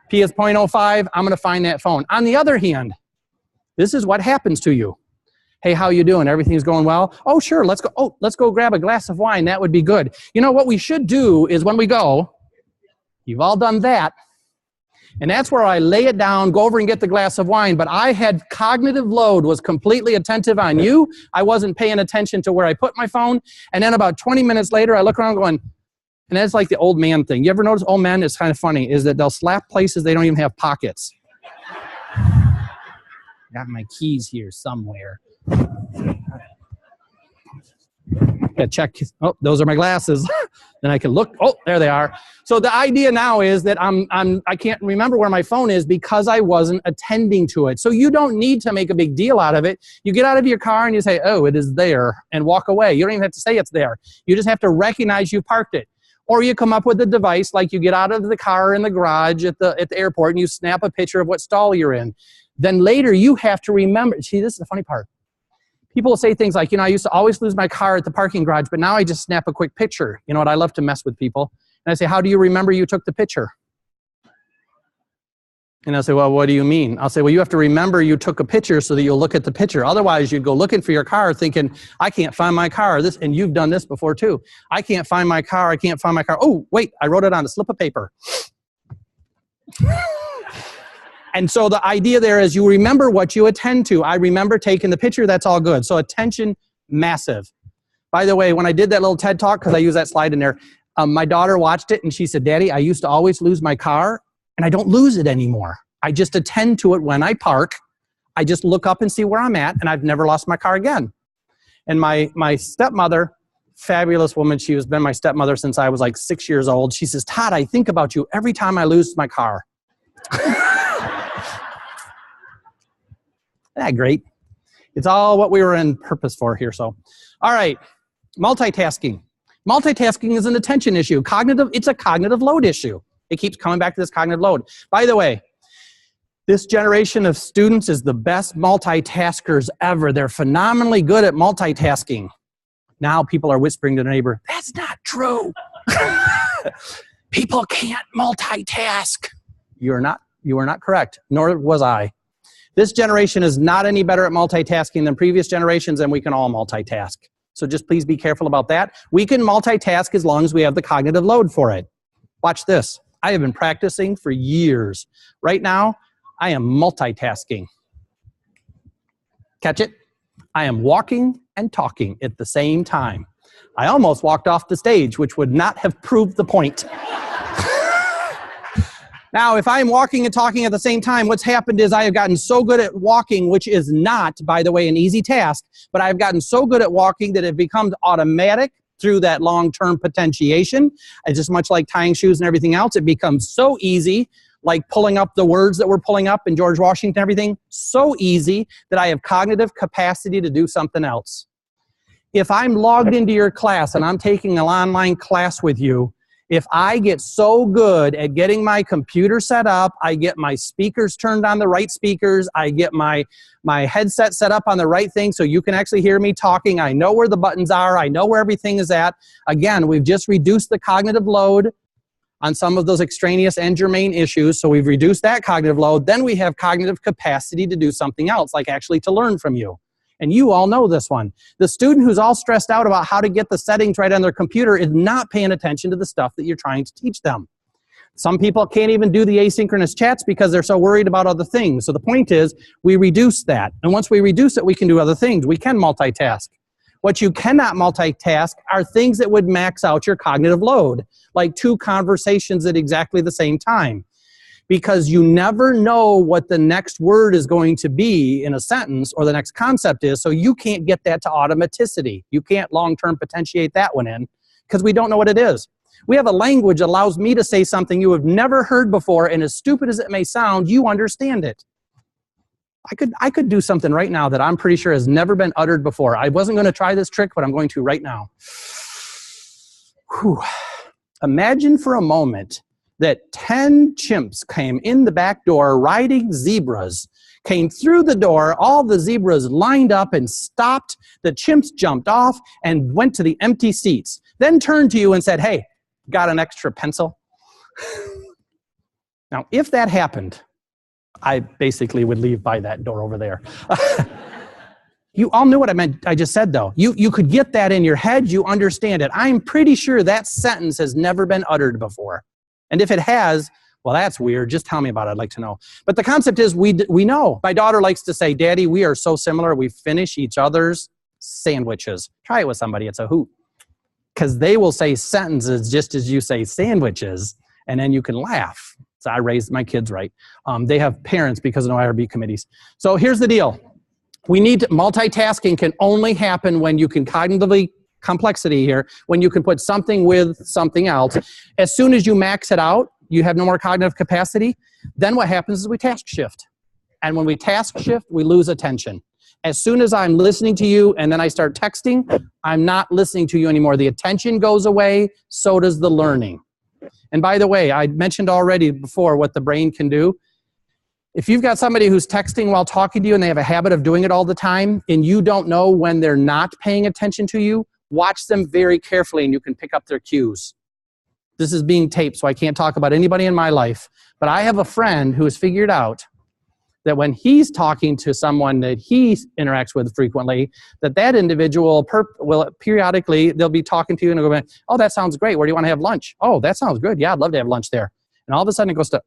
P is 0.05, I'm going to find that phone. On the other hand, this is what happens to you. Hey, how you doing? Everything's going well? Oh, sure, let's go. Oh, let's go grab a glass of wine. That would be good. You know, what we should do is when we go, you've all done that, and that's where I lay it down, go over and get the glass of wine, but I had cognitive load, was completely attentive on you. I wasn't paying attention to where I put my phone, and then about 20 minutes later, I look around going, and that's like the old man thing. You ever notice old men, it's kind of funny, is that they'll slap places they don't even have pockets. Got my keys here somewhere. Yeah, check. Oh, those are my glasses. Then I can look. Oh, there they are. So the idea now is that I can't remember where my phone is because I wasn't attending to it. So you don't need to make a big deal out of it. You get out of your car and you say, oh, it is there, and walk away. You don't even have to say it's there. You just have to recognize you parked it. Or you come up with a device like you get out of the car in the garage at the airport and you snap a picture of what stall you're in. Then later you have to remember. See, this is the funny part. People will say things like, you know, I used to always lose my car at the parking garage, but now I just snap a quick picture. You know what? I love to mess with people. And I say, how do you remember you took the picture? And I'll say, well, what do you mean? I'll say, well, you have to remember you took a picture so that you'll look at the picture. Otherwise, you'd go looking for your car thinking, I can't find my car. And you've done this before too. I can't find my car. I can't find my car. Oh, wait, I wrote it on a slip of paper. And so the idea there is you remember what you attend to. I remember taking the picture. That's all good. So attention, massive. By the way, when I did that little TED Talk, because I use that slide in there, my daughter watched it and she said, Daddy, I used to always lose my car and I don't lose it anymore. I just attend to it when I park. I just look up and see where I'm at and I've never lost my car again. And my stepmother, fabulous woman, she has been my stepmother since I was like 6 years old. She says, Todd, I think about you every time I lose my car. Isn't that great? It's all what we were in purpose for here. So, all right, multitasking. Multitasking is an attention issue. It's a cognitive load issue. It keeps coming back to this cognitive load. By the way, this generation of students is the best multitaskers ever. They're phenomenally good at multitasking. Now people are whispering to their neighbor, that's not true. People can't multitask. You are not correct, nor was I. This generation is not any better at multitasking than previous generations, and we can all multitask. So just please be careful about that. We can multitask as long as we have the cognitive load for it. Watch this. I have been practicing for years. Right now, I am multitasking. Catch it? I am walking and talking at the same time. I almost walked off the stage, which would not have proved the point. Now, if I'm walking and talking at the same time, what's happened is I have gotten so good at walking, which is not, by the way, an easy task, but I've gotten so good at walking that it becomes automatic through that long-term potentiation. It's just much like tying shoes and everything else. It becomes so easy, like pulling up the words that we're pulling up in George Washington and everything, so easy that I have cognitive capacity to do something else. If I'm logged into your class and I'm taking an online class with you, if I get so good at getting my computer set up, I get my speakers turned on the right speakers, I get my headset set up on the right thing so you can actually hear me talking, I know where the buttons are, I know where everything is at. Again, we've just reduced the cognitive load on some of those extraneous and germane issues, so we've reduced that cognitive load. Then we have cognitive capacity to do something else, like actually to learn from you. And you all know this one. The student who's all stressed out about how to get the settings right on their computer is not paying attention to the stuff that you're trying to teach them. Some people can't even do the asynchronous chats because they're so worried about other things. So the point is, we reduce that. And once we reduce it, we can do other things. We can multitask. What you cannot multitask are things that would max out your cognitive load, like 2 conversations at exactly the same time. because you never know what the next word is going to be in a sentence or the next concept is, so you can't get that to automaticity. You can't long-term potentiate that one in because we don't know what it is. We have a language that allows me to say something you have never heard before, and as stupid as it may sound, you understand it. I could do something right now that I'm pretty sure has never been uttered before. I wasn't going to try this trick, but I'm going to right now. Whew. Imagine for a moment that 10 chimps came in the back door riding zebras, came through the door, all the zebras lined up and stopped, the chimps jumped off and went to the empty seats, then turned to you and said, hey, got an extra pencil? Now, if that happened, I basically would leave by that door over there. You all knew what I just said, though. You could get that in your head. You understand it. I'm pretty sure that sentence has never been uttered before. And if it has, well, that's weird. Just tell me about it. I'd like to know. But the concept is we know. My daughter likes to say, Daddy, we are so similar. We finish each other's sandwiches. Try it with somebody. It's a hoot. Because they will say sentences just as you say sandwiches, and then you can laugh. So I raised my kids right. They have parents because of no IRB committees. So here's the deal. We need multitasking can only happen when you can cognitively complexity here, when you can put something with something else. As soon as you max it out, you have no more cognitive capacity. Then what happens is we task shift. And when we task shift, we lose attention. As soon as I'm listening to you and then I start texting, I'm not listening to you anymore. The attention goes away, so does the learning. And by the way, I mentioned already before what the brain can do. If you've got somebody who's texting while talking to you and they have a habit of doing it all the time and you don't know when they're not paying attention to you, watch them very carefully and you can pick up their cues. This is being taped, so I can't talk about anybody in my life. But I have a friend who has figured out that when he's talking to someone that he interacts with frequently, that individual will periodically, they'll be talking to you and they'll go, oh, that sounds great. Where do you want to have lunch? Oh, that sounds good. Yeah, I'd love to have lunch there. And all of a sudden it goes to,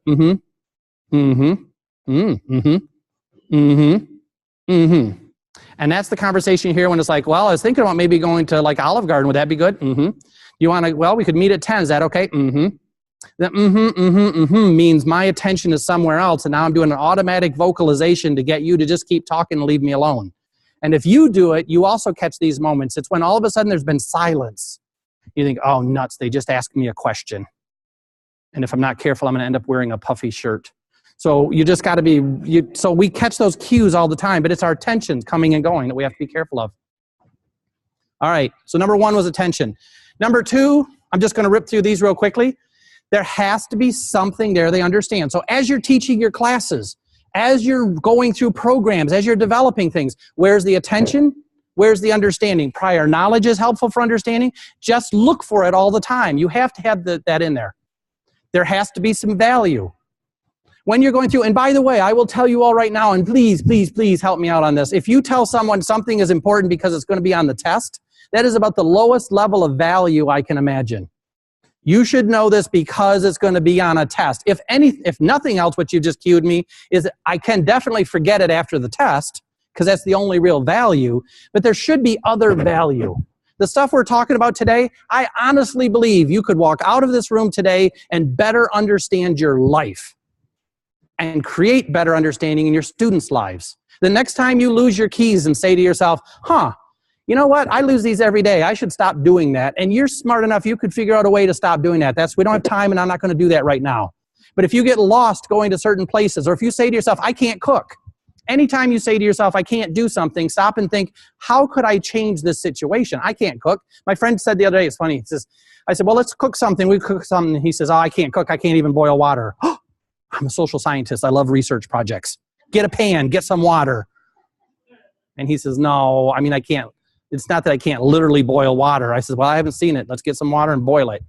And that's the conversation here when it's like, well, I was thinking about maybe going to like Olive Garden. Would that be good? You want to, well, we could meet at 10. Is that okay? That means my attention is somewhere else, and now I'm doing an automatic vocalization to get you to just keep talking and leave me alone. And if you do it, you also catch these moments. It's when all of a sudden there's been silence. You think, oh, nuts, they just asked me a question. And if I'm not careful, I'm going to end up wearing a puffy shirt. So you just got to be, so we catch those cues all the time, but it's our attention coming and going that we have to be careful of. All right, so number one was attention. Number two, I'm just going to rip through these real quickly. There has to be something there they understand. So as you're teaching your classes, as you're going through programs, as you're developing things, where's the attention? Where's the understanding? Prior knowledge is helpful for understanding. Just look for it all the time. You have to have that in there. There has to be some value. When you're going through, and by the way, I will tell you all right now, and please, please, please help me out on this. If you tell someone something is important because it's going to be on the test, that is about the lowest level of value I can imagine. You should know this because it's going to be on a test. If nothing else, what you just cued me is I can definitely forget it after the test because that's the only real value, but there should be other value. The stuff we're talking about today, I honestly believe you could walk out of this room today and better understand your life and create better understanding in your students' lives. The next time you lose your keys and say to yourself, you know what? I lose these every day. I should stop doing that. And you're smart enough, you could figure out a way to stop doing that. We don't have time and I'm not going to do that right now. But if you get lost going to certain places, or if you say to yourself, I can't cook. Anytime you say to yourself, I can't do something, stop and think, how could I change this situation? I can't cook. My friend said the other day, it's funny, I said, well, let's cook something. We cook something. He says, oh, I can't cook. I can't even boil water. I'm a social scientist. I love research projects. Get a pan, get some water. And he says, no, I mean, I can't. It's not that I can't literally boil water. I said, well, I haven't seen it. Let's get some water and boil it.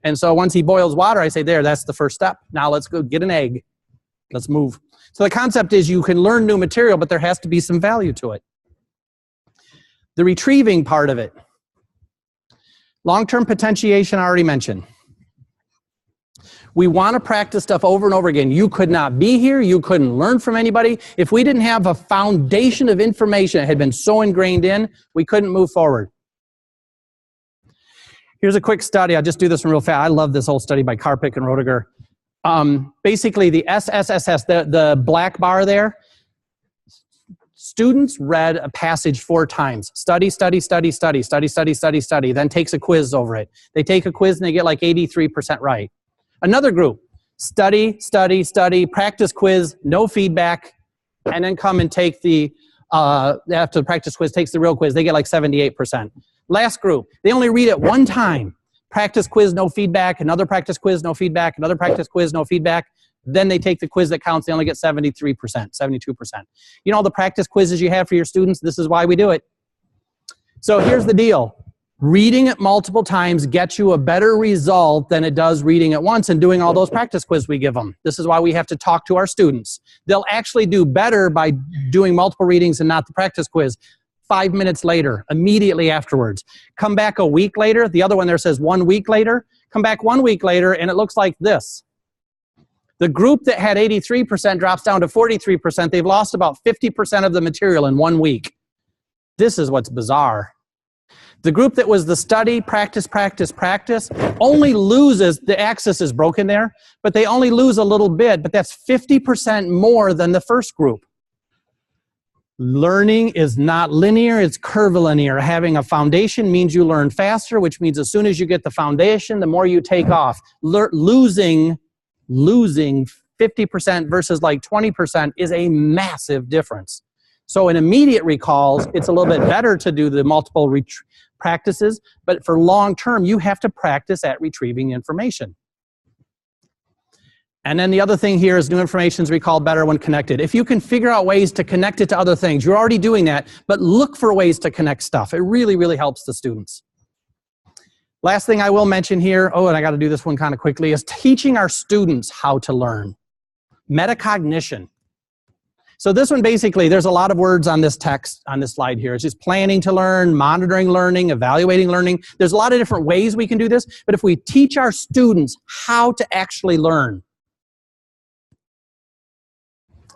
And so once he boils water, I say, there, that's the first step. Now let's go get an egg. Let's move. So the concept is you can learn new material, but there has to be some value to it. The retrieving part of it. Long-term potentiation, I already mentioned. We want to practice stuff over and over again. You could not be here. You couldn't learn from anybody. If we didn't have a foundation of information that had been so ingrained in, we couldn't move forward. Here's a quick study. I'll just do this one real fast. I love this whole study by Karpicke and Roediger. Basically, the SSSS, the black bar there, students read a passage 4 times. Study, study, study, study, study, study, study, study, then takes a quiz over it. They take a quiz and they get like 83% right. Another group, study, study, study, practice quiz, no feedback, and then come and take the, after the practice quiz takes the real quiz, they get like 78%. Last group, they only read it 1 time. Practice quiz, no feedback, another practice quiz, no feedback, another practice quiz, no feedback. Then they take the quiz that counts, they only get 73%, 72%. You know all the practice quizzes you have for your students? This is why we do it. So here's the deal. Reading it multiple times gets you a better result than it does reading it once and doing all those practice quizzes we give them. This is why we have to talk to our students. They'll actually do better by doing multiple readings and not the practice quiz. 5 minutes later, immediately afterwards. Come back a week later. The other one there says 1 week later. Come back 1 week later and it looks like this. The group that had 83% drops down to 43%. They've lost about 50% of the material in 1 week. This is what's bizarre. The group that was the study, practice, practice, practice only loses, the axis is broken there, but they only lose a little bit, but that's 50% more than the first group. Learning is not linear, it's curvilinear. Having a foundation means you learn faster, which means as soon as you get the foundation, the more you take off. Losing 50% versus like 20% is a massive difference. So in immediate recalls, it's a little bit better to do the multiple practices, but for long term, you have to practice at retrieving information. And then the other thing here is new information is recalled better when connected. If you can figure out ways to connect it to other things, you're already doing that, but look for ways to connect stuff. It really, really helps the students. Last thing I will mention here, oh, and I got to do this one kind of quickly, is teaching our students how to learn. Metacognition. So this one basically, there's a lot of words on this text, on this slide here. It's just planning to learn, monitoring learning, evaluating learning. There's a lot of different ways we can do this, but if we teach our students how to actually learn.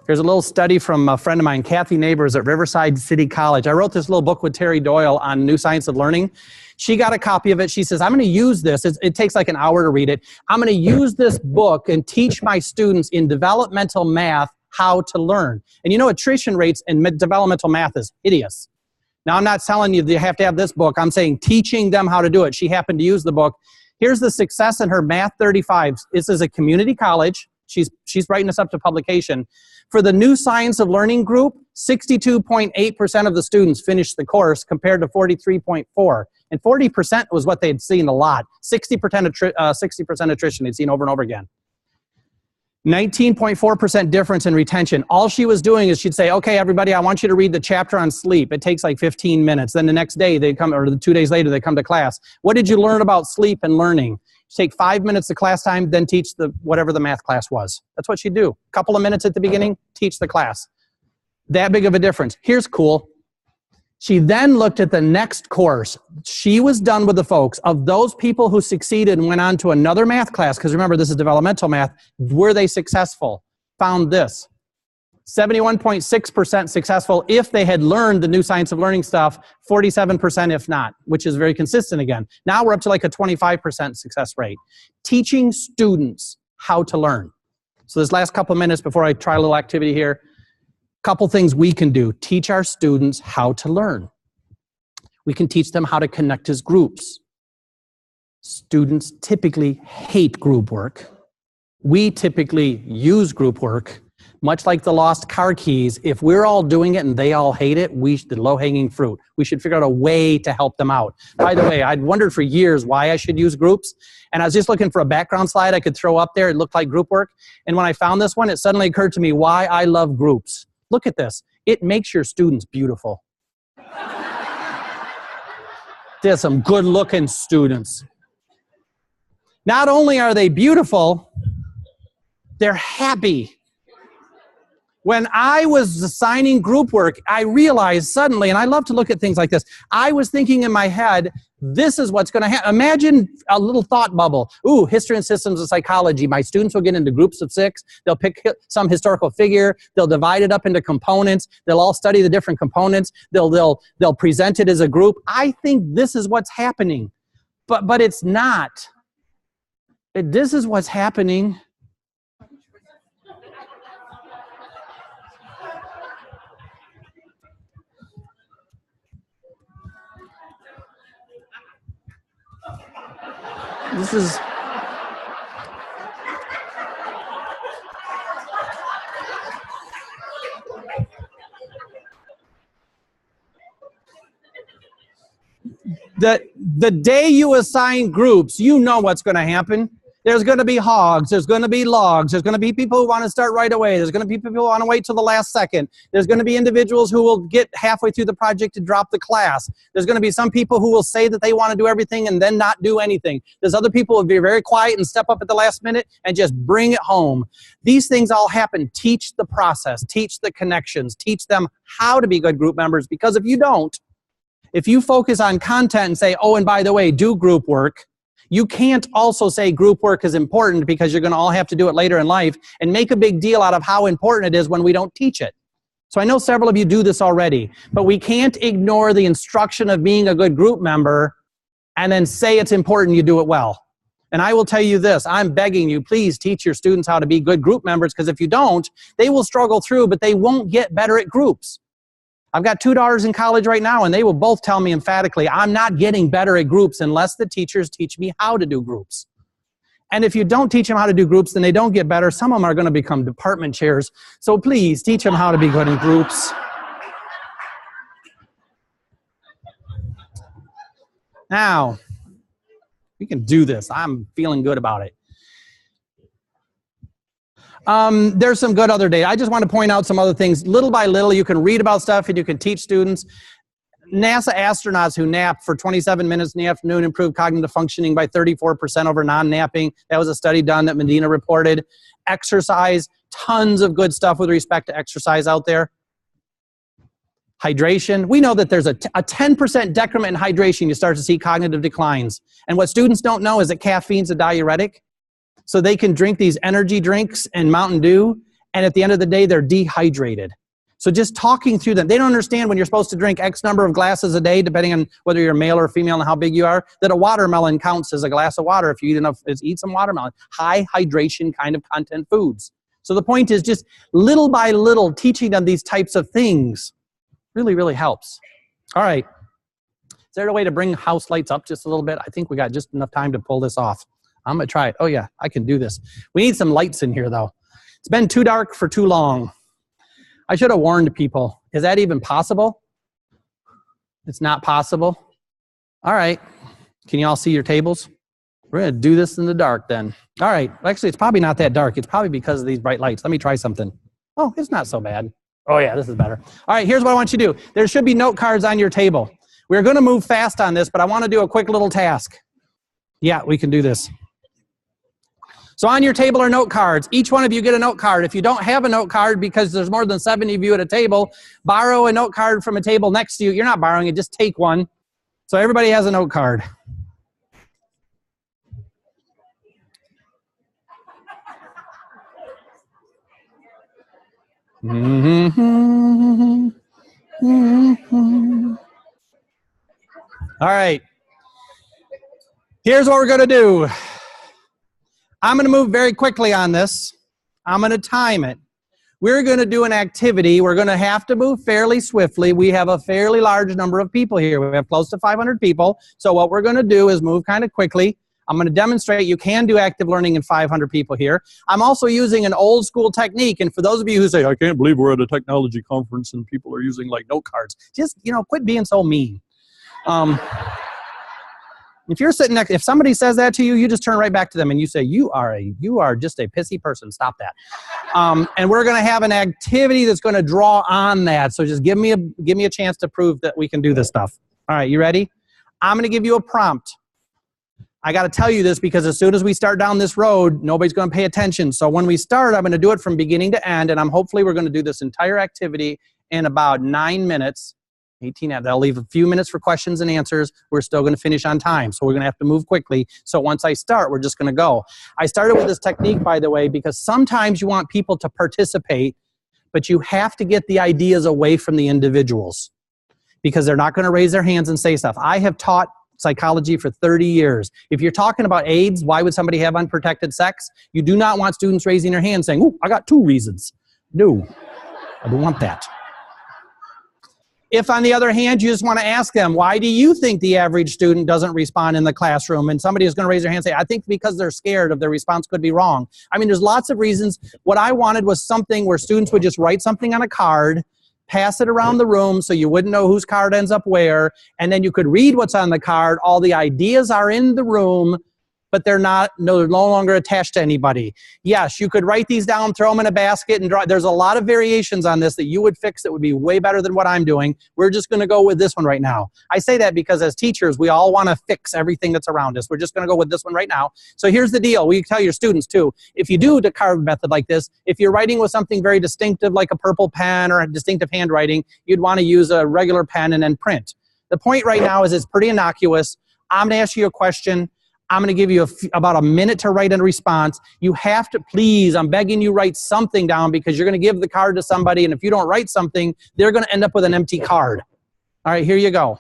Here's a little study from a friend of mine, Kathy Neighbors at Riverside City College. I wrote this little book with Terry Doyle on New Science of Learning. She got a copy of it. She says, I'm going to use this. It takes like an hour to read it. I'm going to use this book and teach my students in developmental math how to learn. And you know, attrition rates in developmental math is hideous. Now, I'm not telling you that you have to have this book. I'm saying teaching them how to do it. She happened to use the book. Here's the success in her Math 35. This is a community college. She's writing this up to publication. For the New Science of Learning group, 62.8% of the students finished the course compared to 43.4%. And 40% was what they'd seen a lot. 60% attrition they'd seen over and over again. 19.4% difference in retention. All she was doing is she'd say, okay, everybody, I want you to read the chapter on sleep. It takes like 15 minutes. Then the next day they'd come, or 2 days later, they come to class. What did you learn about sleep and learning? Take 5 minutes of class time, then teach whatever the math class was. That's what she'd do. A couple of minutes at the beginning, teach the class. That big of a difference. Here's cool. She then looked at the next course. She was done with the folks. Of those people who succeeded and went on to another math class, because remember, this is developmental math, were they successful? Found this. 71.6% successful if they had learned the New Science of Learning stuff, 47% if not, which is very consistent again. Now we're up to like a 25% success rate. Teaching students how to learn. So this last couple of minutes before I try a little activity here, couple things we can do. Teach our students how to learn. We can teach them how to connect as groups. Students typically hate group work. We typically use group work. Much like the lost car keys, if we're all doing it and they all hate it, the low-hanging fruit. We should figure out a way to help them out. By the way, I'd wondered for years why I should use groups, and I was just looking for a background slide I could throw up there. It looked like group work, and when I found this one, it suddenly occurred to me why I love groups. Look at this. It makes your students beautiful. There's some good-looking students. Not only are they beautiful, they're happy. When I was assigning group work, I realized suddenly, and I love to look at things like this, I was thinking in my head, this is what's going to happen. Imagine a little thought bubble. Ooh, history and systems of psychology. My students will get into groups of 6. They'll pick some historical figure. They'll divide it up into components. They'll all study the different components. They'll present it as a group. I think this is what's happening. But it's not. This is what's happening. This is... The day you assign groups, you know what's going to happen. There's going to be hogs. There's going to be logs. There's going to be people who want to start right away. There's going to be people who want to wait till the last second. There's going to be individuals who will get halfway through the project to drop the class. There's going to be some people who will say that they want to do everything and then not do anything. There's other people who will be very quiet and step up at the last minute and just bring it home. These things all happen. Teach the process. Teach the connections. Teach them how to be good group members, because if you don't, if you focus on content and say, oh, and by the way, do group work, you can't also say group work is important, because you're going to all have to do it later in life and make a big deal out of how important it is when we don't teach it. So I know several of you do this already, but we can't ignore the instruction of being a good group member and then say it's important you do it well. And I will tell you this, I'm begging you, please teach your students how to be good group members, because if you don't, they will struggle through, but they won't get better at groups. I've got 2 daughters in college right now, and they will both tell me emphatically, I'm not getting better at groups unless the teachers teach me how to do groups. And if you don't teach them how to do groups, then they don't get better. Some of them are going to become department chairs. So please teach them how to be good in groups. Now, we can do this. I'm feeling good about it. There's some good other data. I just want to point out some other things. Little by little, you can read about stuff and you can teach students. NASA astronauts who nap for 27 minutes in the afternoon improved cognitive functioning by 34% over non-napping. That was a study done that Medina reported. Exercise, tons of good stuff with respect to exercise out there. Hydration. We know that there's a 10% decrement in hydration. You start to see cognitive declines. And what students don't know is that caffeine's a diuretic. So they can drink these energy drinks and Mountain Dew, and at the end of the day, they're dehydrated. So just talking through them, they don't understand when you're supposed to drink X number of glasses a day, depending on whether you're male or female and how big you are, that a watermelon counts as a glass of water if you eat enough, eat some watermelon. High hydration kind of content foods. So the point is just little by little teaching them these types of things really, really helps. All right. Is there a way to bring house lights up just a little bit? I think we got just enough time to pull this off. I'm going to try it. Oh, yeah, I can do this. We need some lights in here, though. It's been too dark for too long. I should have warned people. Is that even possible? It's not possible? All right. Can you all see your tables? We're going to do this in the dark, then. All right. Actually, it's probably not that dark. It's probably because of these bright lights. Let me try something. Oh, it's not so bad. Oh, yeah, this is better. All right, here's what I want you to do. There should be note cards on your table. We're going to move fast on this, but I want to do a quick little task. Yeah, we can do this. So on your table are note cards. Each one of you get a note card. If you don't have a note card because there's more than 70 of you at a table, borrow a note card from a table next to you. You're not borrowing it, just take one. So everybody has a note card. All right. Here's what we're going to do. I'm going to move very quickly on this. I'm going to time it. We're going to do an activity. We're going to have to move fairly swiftly. We have a fairly large number of people here. We have close to 500 people. So what we're going to do is move kind of quickly. I'm going to demonstrate you can do active learning in 500 people here. I'm also using an old school technique. And for those of you who say, I can't believe we're at a technology conference and people are using like note cards, just, quit being so mean. If you're sitting next, if somebody says that to you, you just turn right back to them and you say, you are just a pissy person. Stop that. And we're going to have an activity that's going to draw on that. So just give me a chance to prove that we can do this stuff. All right, you ready? I'm going to give you a prompt. I got to tell you this because as soon as we start down this road, nobody's going to pay attention. So when we start, I'm going to do it from beginning to end, and hopefully we're going to do this entire activity in about 9 minutes. 18. That'll leave a few minutes for questions and answers. We're still going to finish on time, so we're going to have to move quickly. So once I start, we're just going to go. I started with this technique, by the way, because sometimes you want people to participate, but you have to get the ideas away from the individuals because they're not going to raise their hands and say stuff. I have taught psychology for 30 years. If you're talking about AIDS, why would somebody have unprotected sex? You do not want students raising their hands saying, "Ooh, I got 2 reasons." No, I don't want that. If, on the other hand, you just want to ask them, why do you think the average student doesn't respond in the classroom? And somebody is going to raise their hand and say, I think because they're scared of their response could be wrong. I mean, there's lots of reasons. What I wanted was something where students would just write something on a card, pass it around the room so you wouldn't know whose card ends up where, and then you could read what's on the card. All the ideas are in the room, but they're no longer attached to anybody. Yes, you could write these down, throw them in a basket, and draw. There's a lot of variations on this that you would fix that would be way better than what I'm doing. We're just going to go with this one right now. I say that because as teachers, we all want to fix everything that's around us. We're just going to go with this one right now. So here's the deal. We tell your students, too, if you do the card method like this, if you're writing with something very distinctive like a purple pen or a distinctive handwriting, you'd want to use a regular pen and then print. The point right now is it's pretty innocuous. I'm going to ask you a question. I'm going to give you about a minute to write a response. You have to, please, I'm begging you, write something down because you're going to give the card to somebody, and if you don't write something, they're going to end up with an empty card. All right, here you go.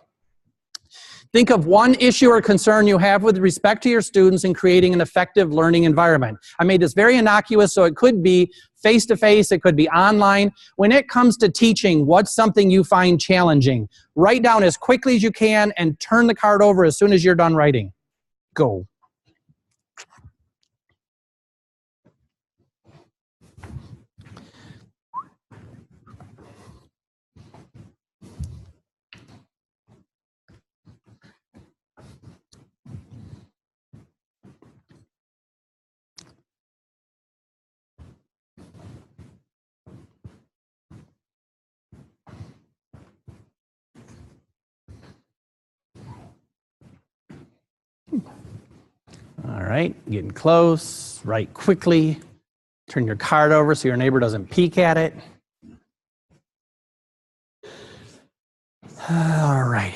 Think of one issue or concern you have with respect to your students in creating an effective learning environment. I made this very innocuous, so it could be face-to-face, it could be online. When it comes to teaching, what's something you find challenging? Write down as quickly as you can and turn the card over as soon as you're done writing. Go. All right, getting close. Write quickly. Turn your card over so your neighbor doesn't peek at it. All righty.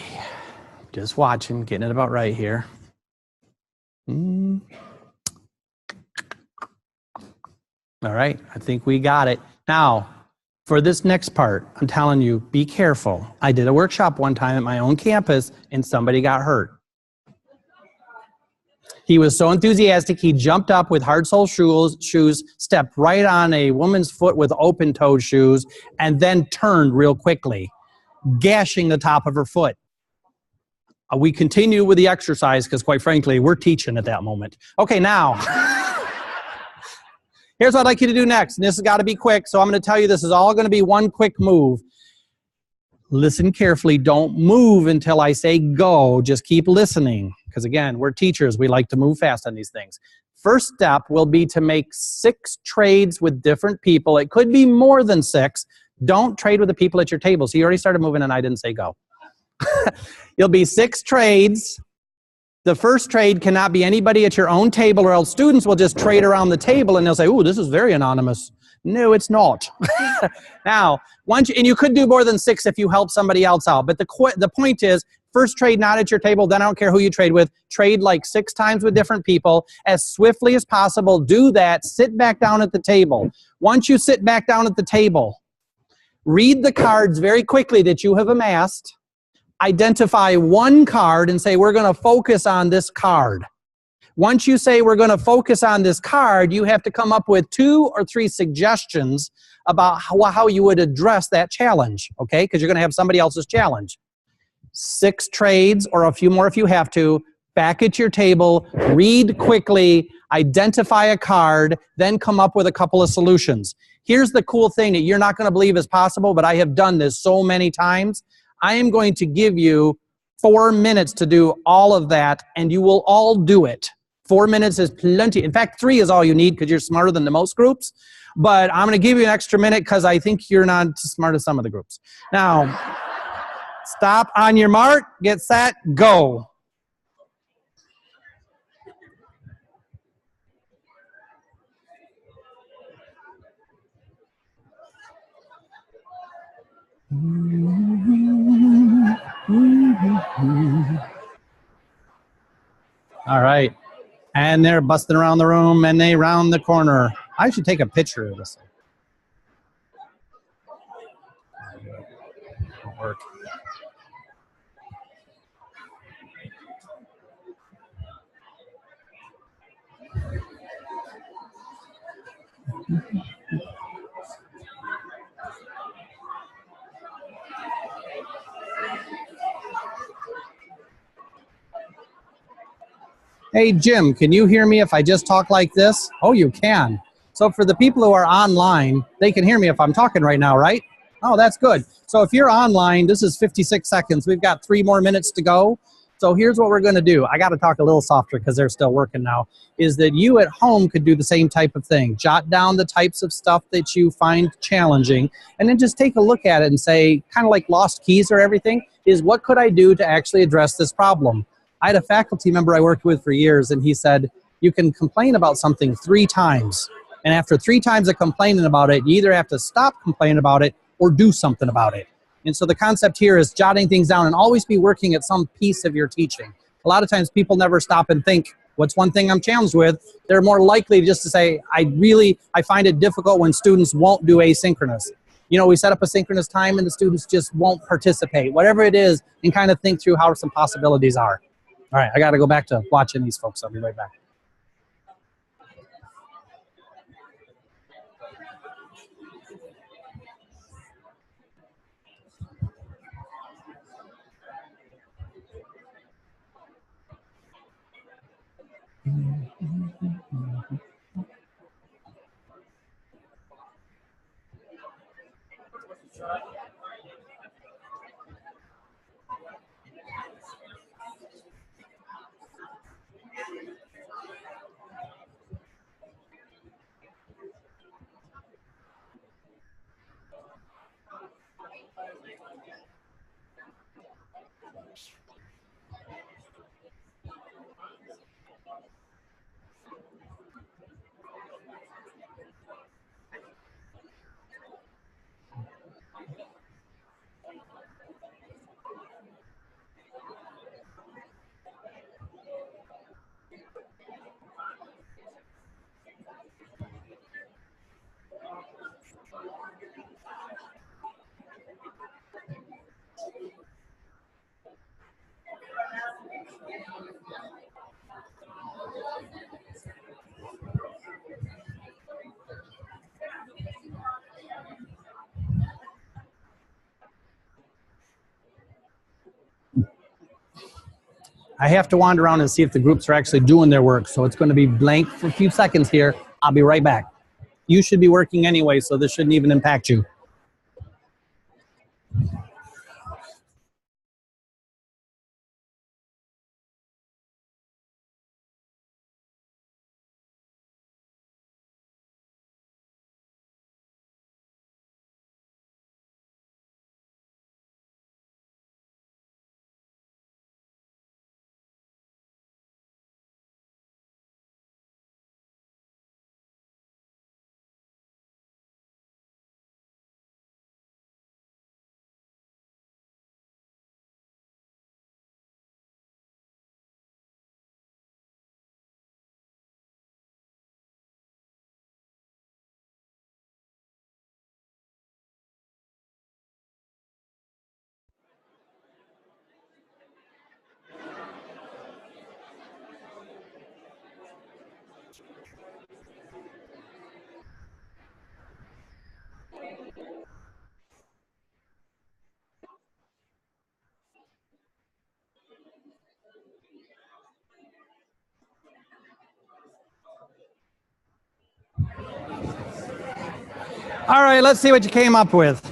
Just watching, getting it about right here. All right, I think we got it. Now, for this next part, I'm telling you, be careful. I did a workshop one time at my own campus and somebody got hurt. He was so enthusiastic, he jumped up with hard-sole shoes, stepped right on a woman's foot with open-toed shoes, and then turned real quickly, gashing the top of her foot. We continue with the exercise because, quite frankly, we're teaching at that moment. Okay, now, here's what I'd like you to do next. And this has got to be quick, so I'm going to tell you this is all going to be one quick move. Listen carefully. Don't move until I say go. Just keep listening. Because again, we're teachers. We like to move fast on these things. First step will be to make 6 trades with different people. It could be more than 6. Don't trade with the people at your table. So you already started moving and I didn't say go. You'll be 6 trades. The first trade cannot be anybody at your own table, or else students will just trade around the table and they'll say, ooh, this is very anonymous. No, it's not. Now, and you could do more than 6 if you help somebody else out. But the point is, first trade not at your table, then I don't care who you trade with. Trade like 6 times with different people as swiftly as possible. Do that. Sit back down at the table. Once you sit back down at the table, read the cards very quickly that you have amassed. Identify one card and say, we're going to focus on this card. Once you say we're going to focus on this card, you have to come up with 2 or 3 suggestions about how you would address that challenge, okay? Because you're going to have somebody else's challenge. 6 trades, or a few more if you have to, back at your table, read quickly, identify a card, then come up with a couple of solutions. Here's the cool thing that you're not going to believe is possible, but I have done this so many times. I am going to give you 4 minutes to do all of that, and you will all do it. 4 minutes is plenty. In fact, 3 is all you need because you're smarter than the most groups. But I'm going to give you an extra minute because I think you're not as smart as some of the groups. Now, stop on your mark, get set, go. All right. And they're busting around the room and they round the corner. I should take a picture of this. Won't work. Hey, Jim, can you hear me if I just talk like this? Oh, you can. So for the people who are online, they can hear me if I'm talking right now, right? Oh, that's good. So if you're online, this is 56 seconds. We've got 3 more minutes to go. So here's what we're going to do. I got to talk a little softer because they're still working now. Is that you at home could do the same type of thing. Jot down the types of stuff that you find challenging, and then just take a look at it and say, kind of like lost keys or everything, is what could I do to actually address this problem? I had a faculty member I worked with for years, and he said, you can complain about something 3 times. And after 3 times of complaining about it, you either have to stop complaining about it or do something about it. And so the concept here is jotting things down and always be working at some piece of your teaching. A lot of times people never stop and think, what's one thing I'm challenged with? They're more likely just to say, I find it difficult when students won't do asynchronous. You know, we set up a synchronous time and the students just won't participate. Whatever it is, and kind of think through how some possibilities are. All right, I got to go back to watching these folks. I'll be right back. I have to wander around and see if the groups are actually doing their work. So it's going to be blank for a few seconds here. I'll be right back. You should be working anyway, so this shouldn't even impact you. All right, let's see what you came up with.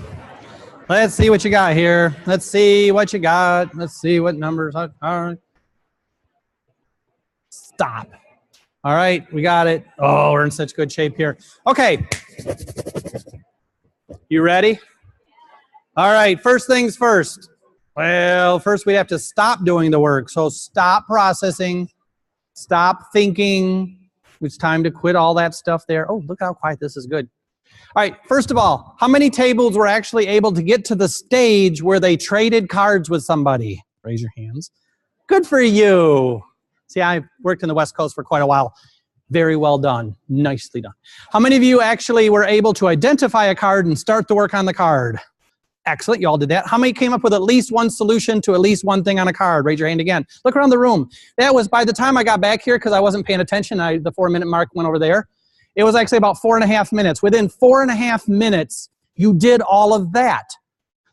Let's see what you got here. Let's see what you got. Let's see what numbers are. All right. Stop. All right, we got it. Oh, we're in such good shape here. Okay. You ready? All right, first things first. Well, first we have to stop doing the work. So stop processing, stop thinking. It's time to quit all that stuff there. Oh, look how quiet this is. Good. All right, first of all, how many tables were actually able to get to the stage where they traded cards with somebody? Raise your hands. Good for you. See, I worked in the West Coast for quite a while. Very well done. Nicely done. How many of you actually were able to identify a card and start the work on the card? Excellent, you all did that. How many came up with at least one solution to at least one thing on a card? Raise your hand again. Look around the room. That was by the time I got back here, because I wasn't paying attention, the 4-minute mark went over there. It was actually about 4.5 minutes. Within 4.5 minutes, you did all of that.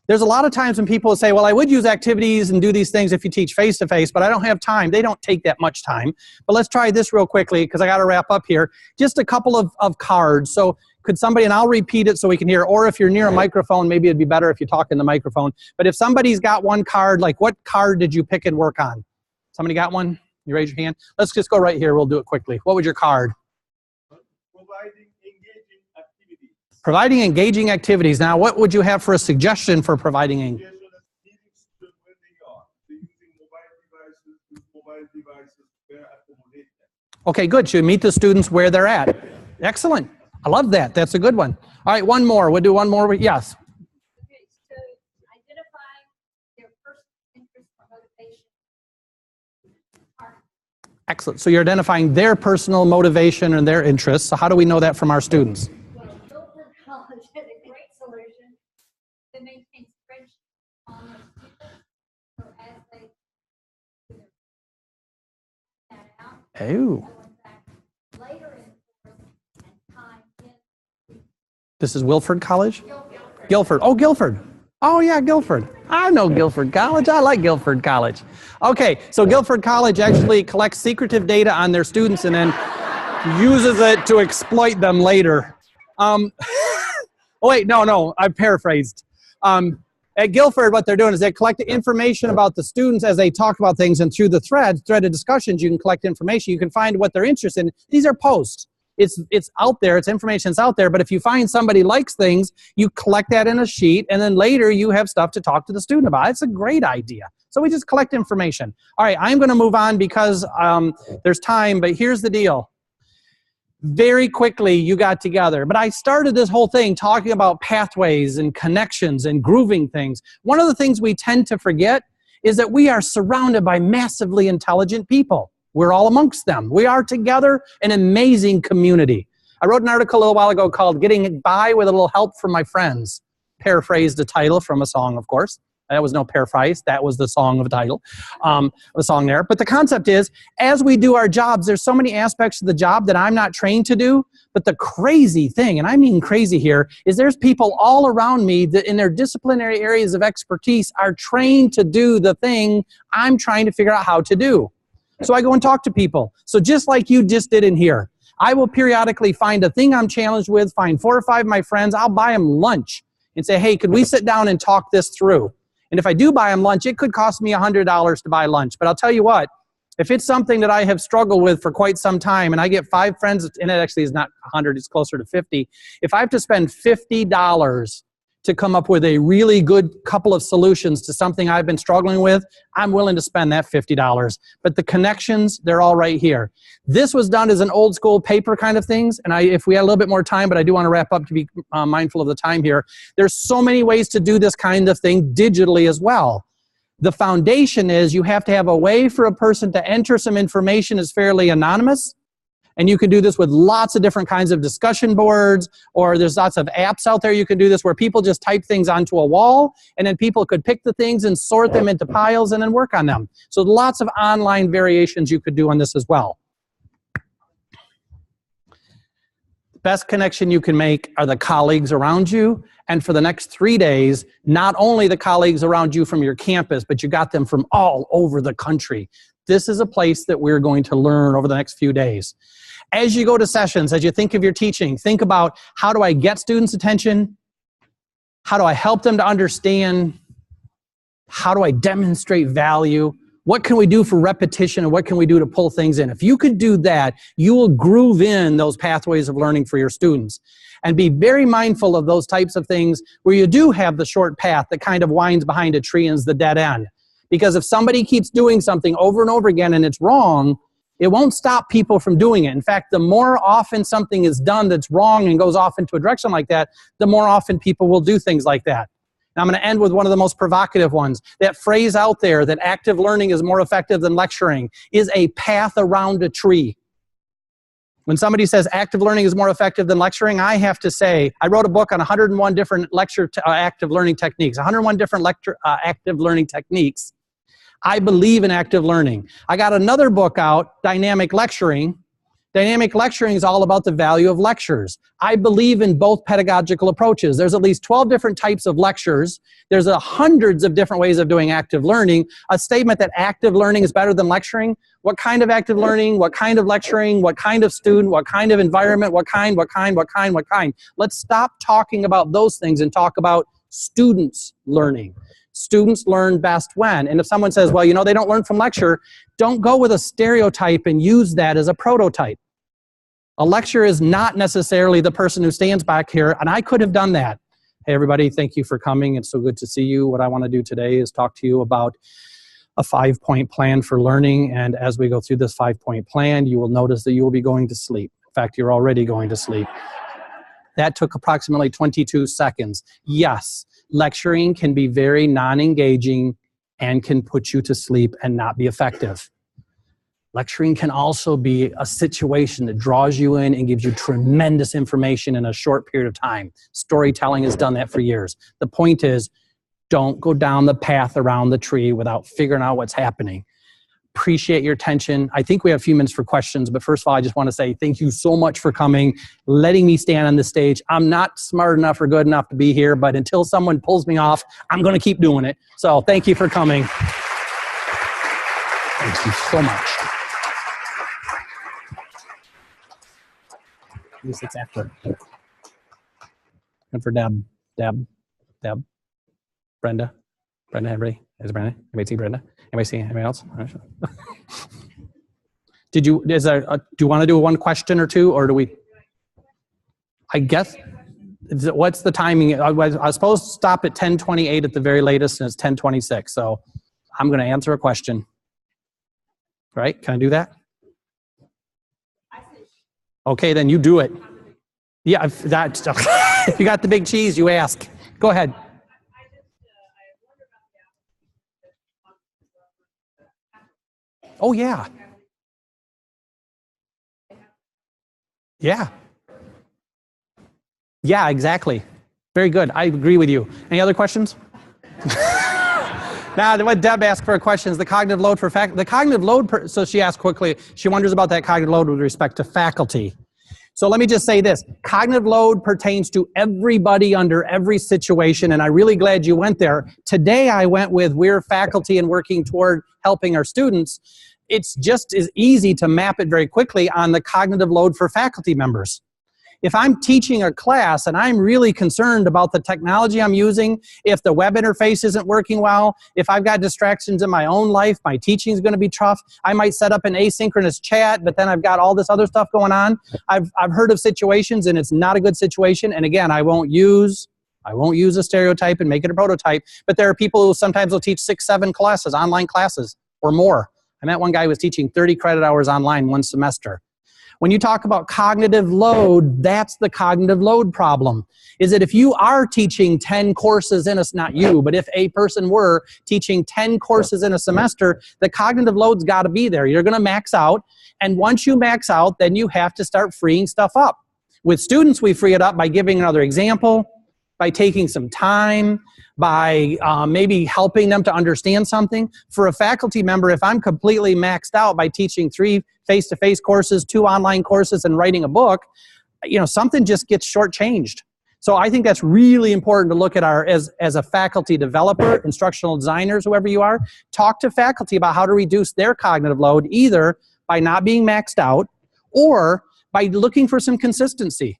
There's a lot of times when people say, well, I would use activities and do these things if you teach face-to-face, but I don't have time. They don't take that much time. But let's try this real quickly because I got to wrap up here. Just a couple of cards. So could somebody, and I'll repeat it so we can hear, or if you're near a microphone, maybe it'd be better if you talk in the microphone. But if somebody's got one card, like what card did you pick and work on? Somebody got one? You raise your hand. Let's just go right here. We'll do it quickly. What was your card? Providing engaging activities. Providing engaging activities. Now, what would you have for a suggestion for providing engaging? Okay, good. Should meet the students where they're at. Excellent. I love that. That's a good one. All right, one more. We'll do one more. Yes. Okay, so identifying their first interest or motivation. Excellent. So you're identifying their personal motivation and their interests. So how do we know that from our students? Well, Guilford College had a great solution to maintain spreadsheets on their students. So as they do that out, Oh. going back later in the course and time in This is Wilford College? Guilford. Guilford. Oh, Guilford. Oh, yeah, Guilford. I know Guilford College. I like Guilford College. Okay, so Guilford College actually collects secretive data on their students and then uses it to exploit them later. Oh, wait, no, I paraphrased. At Guilford, what they're doing is they collect information about the students as they talk about things, and through the threaded discussions, you can collect information. You can find what they're interested in. These are posts. It's out there, it's information that's out there, but if you find somebody likes things, you collect that in a sheet, and then later you have stuff to talk to the student about. It's a great idea. So we just collect information. All right, I'm going to move on because there's time, but here's the deal. Very quickly, you got together. But I started this whole thing talking about pathways and connections and grooving things. One of the things we tend to forget is that we are surrounded by massively intelligent people. We're all amongst them. We are together an amazing community. I wrote an article a little while ago called Getting By with a Little Help from My Friends. Paraphrased a title from a song, of course. That was no paraphrase. That was the song of the title, of a song there. But the concept is, as we do our jobs, there's so many aspects of the job that I'm not trained to do. But the crazy thing, and I mean crazy here, is there's people all around me that in their disciplinary areas of expertise are trained to do the thing I'm trying to figure out how to do. So I go and talk to people. So just like you just did in here, I will periodically find a thing I'm challenged with, find 4 or 5 of my friends, I'll buy them lunch and say, hey, could we sit down and talk this through? And if I do buy them lunch, it could cost me $100 to buy lunch. But I'll tell you what, if it's something that I have struggled with for quite some time and I get 5 friends, and it actually is not 100, it's closer to 50. If I have to spend $50 to come up with a really good couple of solutions to something I've been struggling with, I'm willing to spend that $50. But the connections, they're all right here. This was done as an old school paper kind of things, and if we had a little bit more time, but I do want to wrap up to be mindful of the time here. There's so many ways to do this kind of thing digitally as well. The foundation is you have to have a way for a person to enter some information that's fairly anonymous. And you can do this with lots of different kinds of discussion boards, or there's lots of apps out there you can do this where people just type things onto a wall, and then people could pick the things and sort them into piles and then work on them. So lots of online variations you could do on this as well. The best connection you can make are the colleagues around you. And for the next 3 days, not only the colleagues around you from your campus, but you got them from all over the country. This is a place that we're going to learn over the next few days. As you go to sessions, as you think of your teaching, think about how do I get students' attention? How do I help them to understand? How do I demonstrate value? What can we do for repetition, and what can we do to pull things in? If you could do that, you will groove in those pathways of learning for your students. And be very mindful of those types of things where you do have the short path that kind of winds behind a tree and is the dead end. Because if somebody keeps doing something over and over again and it's wrong, it won't stop people from doing it. In fact, the more often something is done that's wrong and goes off into a direction like that, the more often people will do things like that. And I'm going to end with one of the most provocative ones. That phrase out there that active learning is more effective than lecturing is a path around a tree. When somebody says active learning is more effective than lecturing, I have to say, I wrote a book on 101 different active learning techniques, 101 different active learning techniques. I believe in active learning. I got another book out, Dynamic Lecturing, Dynamic lecturing is all about the value of lectures. I believe in both pedagogical approaches. There's at least 12 different types of lectures. There's hundreds of different ways of doing active learning. A statement that active learning is better than lecturing. What kind of active learning? What kind of lecturing? What kind of student? What kind of environment? What kind? Let's stop talking about those things and talk about students learning. Students learn best when. And if someone says, well, you know, they don't learn from lecture, don't go with a stereotype and use that as a prototype. A lecturer is not necessarily the person who stands back here, and I could have done that. Hey, everybody, thank you for coming. It's so good to see you. What I want to do today is talk to you about a 5-point plan for learning. And as we go through this 5-point plan, you will notice that you will be going to sleep. In fact, you're already going to sleep. That took approximately 22 seconds. Yes, lecturing can be very non-engaging and can put you to sleep and not be effective. Lecturing can also be a situation that draws you in and gives you tremendous information in a short period of time. Storytelling has done that for years. The point is, don't go down the path around the tree without figuring out what's happening. Appreciate your attention. I think we have a few minutes for questions, but first of all, I just want to say thank you so much for coming, letting me stand on the stage. I'm not smart enough or good enough to be here, but until someone pulls me off, I'm going to keep doing it. So thank you for coming. Thank you so much. This is after. And for Deb, Brenda, everybody. Is Brenda? Anybody see Brenda? Anybody see anybody else? Do you want to do one question or two, or do we? I guess. What's the timing? I was supposed to stop at 10:28 at the very latest, and it's 10:26. So I'm going to answer a question. Right? Can I do that? Okay, then you do it. Yeah, if you got the big cheese, you ask. Go ahead. Oh, yeah. Yeah. Yeah, exactly. Very good. I agree with you. Any other questions? Now, what Deb asked for questions, the cognitive load for faculty. The cognitive load, so she asked quickly, she wonders about that cognitive load with respect to faculty. So let me just say this. Cognitive load pertains to everybody under every situation, and I'm really glad you went there. Today I went with we're faculty and working toward helping our students. It's just as easy to map it very quickly on the cognitive load for faculty members. If I'm teaching a class and I'm really concerned about the technology I'm using, if the web interface isn't working well, if I've got distractions in my own life, my teaching is going to be tough. I might set up an asynchronous chat, but then I've got all this other stuff going on. I've heard of situations and it's not a good situation. And again, I won't use a stereotype and make it a prototype, but there are people who sometimes will teach 6, 7 classes, online classes or more. I met one guy who was teaching 30 credit hours online one semester. When you talk about cognitive load, that's the cognitive load problem. Is that if you are teaching 10 courses in not you, but if a person were teaching 10 courses in a semester, the cognitive load's got to be there. You're going to max out. And once you max out, then you have to start freeing stuff up. With students, we free it up by giving another example, by taking some time, by maybe helping them to understand something. For a faculty member, if I'm completely maxed out by teaching 3 face-to-face courses, 2 online courses, and writing a book, something just gets shortchanged. So I think that's really important to look at as a faculty developer, instructional designers, whoever you are, talk to faculty about how to reduce their cognitive load, either by not being maxed out or by looking for some consistency.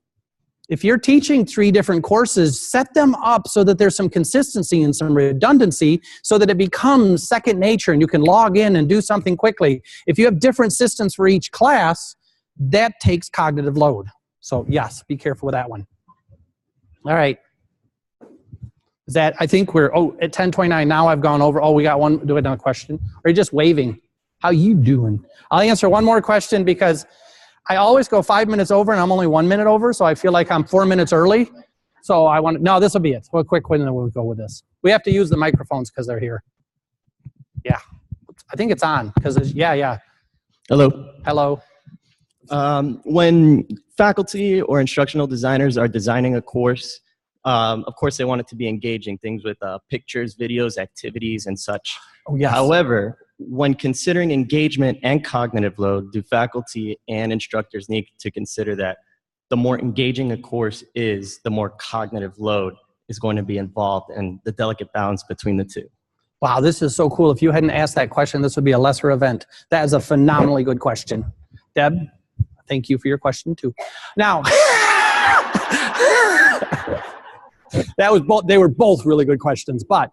If you're teaching 3 different courses, set them up so that there's some consistency and some redundancy so that it becomes second nature and you can log in and do something quickly. If you have different systems for each class, that takes cognitive load. So yes, be careful with that one. All right. I think we're, at 10:29 now I've gone over. We got one, do another question. Or are you just waving? How you doing? I'll answer one more question because I always go 5 minutes over and I'm only 1 minute over, so I feel like I'm 4 minutes early. So no, this will be it. Well, quick one and then we'll go with this. We have to use the microphones because they're here. Yeah, I think it's on because yeah. Hello. When faculty or instructional designers are designing a course, of course they want it to be engaging, things with pictures, videos, activities, and such. Oh, yes. However, when considering engagement and cognitive load, do faculty and instructors need to consider that the more engaging a course is, the more cognitive load is going to be involved, and the delicate balance between the two? Wow, this is so cool. If you hadn't asked that question, this would be a lesser event. That is a phenomenally good question. Deb, thank you for your question too. Now, they were both really good questions, but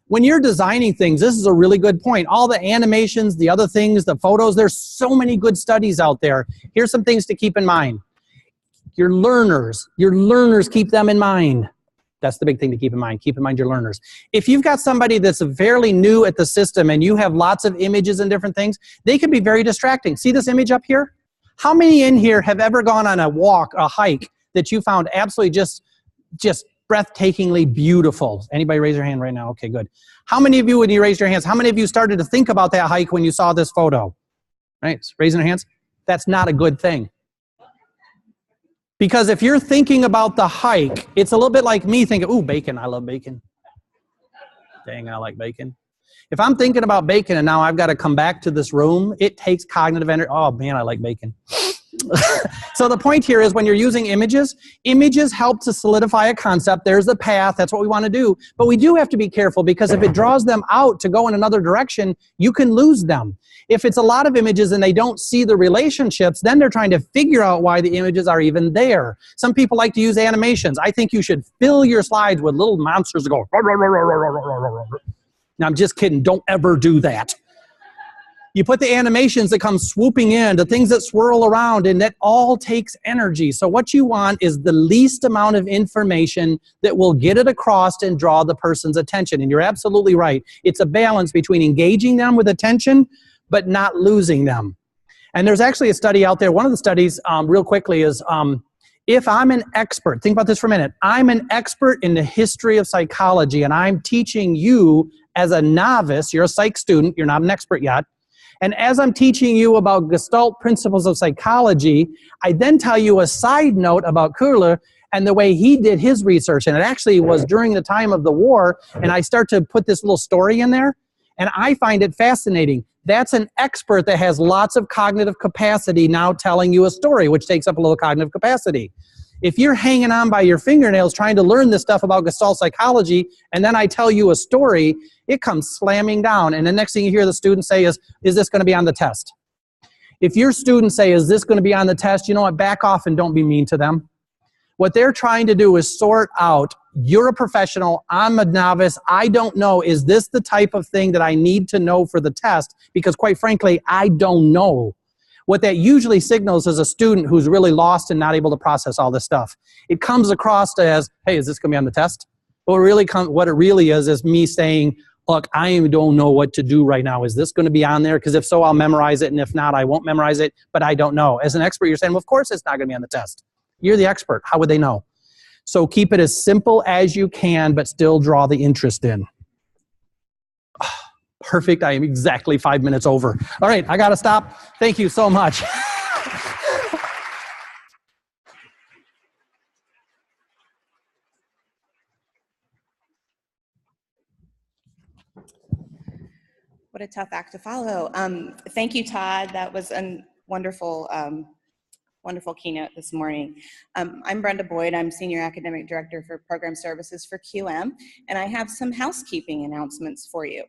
when you're designing things, this is a really good point. All the animations, the other things, the photos, there's so many good studies out there. Here's some things to keep in mind. Your learners, keep them in mind. That's the big thing to keep in mind. Keep in mind your learners. If you've got somebody that's fairly new at the system and you have lots of images and different things, they can be very distracting. See this image up here? How many in here have ever gone on a walk, a hike, that you found absolutely just breathtakingly beautiful? Anybody raise their hand right now? Okay, good. How many of you, when you raised your hands, how many of you started to think about that hike when you saw this photo? Right, raising their hands? That's not a good thing. Because if you're thinking about the hike, it's a little bit like me thinking, ooh, bacon, I love bacon. Dang, I like bacon. If I'm thinking about bacon and now I've got to come back to this room, it takes cognitive energy. Oh man, I like bacon. So the point here is when you're using images help to solidify a concept. There's the path, that's what we want to do. But we do have to be careful because if it draws them out to go in another direction, you can lose them. If it's a lot of images and they don't see the relationships, then they're trying to figure out why the images are even there. Some people like to use animations. I think you should fill your slides with little monsters that go. Now I'm just kidding, don't ever do that. You put the animations that come swooping in, the things that swirl around, and that all takes energy. So what you want is the least amount of information that will get it across and draw the person's attention. And you're absolutely right. It's a balance between engaging them with attention, but not losing them. And there's actually a study out there. One of the studies, real quickly, is if I'm an expert, think about this for a minute. I'm an expert in the history of psychology, and I'm teaching you as a novice. You're a psych student. You're not an expert yet. And as I'm teaching you about Gestalt principles of psychology, I then tell you a side note about Köhler and the way he did his research. And it actually was during the time of the war, and I start to put this little story in there, and I find it fascinating. That's an expert that has lots of cognitive capacity now telling you a story, which takes up a little cognitive capacity. If you're hanging on by your fingernails trying to learn this stuff about Gestalt psychology, and then I tell you a story, it comes slamming down. And the next thing you hear the student say is this going to be on the test? If your students say, is this going to be on the test? You know what? Back off and don't be mean to them. What they're trying to do is sort out, you're a professional, I'm a novice, I don't know, is this the type of thing that I need to know for the test? Because quite frankly, I don't know. What that usually signals is a student who's really lost and not able to process all this stuff. It comes across as, hey, is this going to be on the test? What it really is me saying, look, I don't know what to do right now. Is this going to be on there? Because if so, I'll memorize it, and if not, I won't memorize it, but I don't know. As an expert, you're saying, well, of course it's not going to be on the test. You're the expert. How would they know? So keep it as simple as you can, but still draw the interest in. Perfect. I am exactly 5 minutes over. All right, I got to stop. Thank you so much. What a tough act to follow. Thank you, Todd. That was a wonderful, wonderful keynote this morning. I'm Brenda Boyd. I'm Senior Academic Director for Program Services for QM, and I have some housekeeping announcements for you.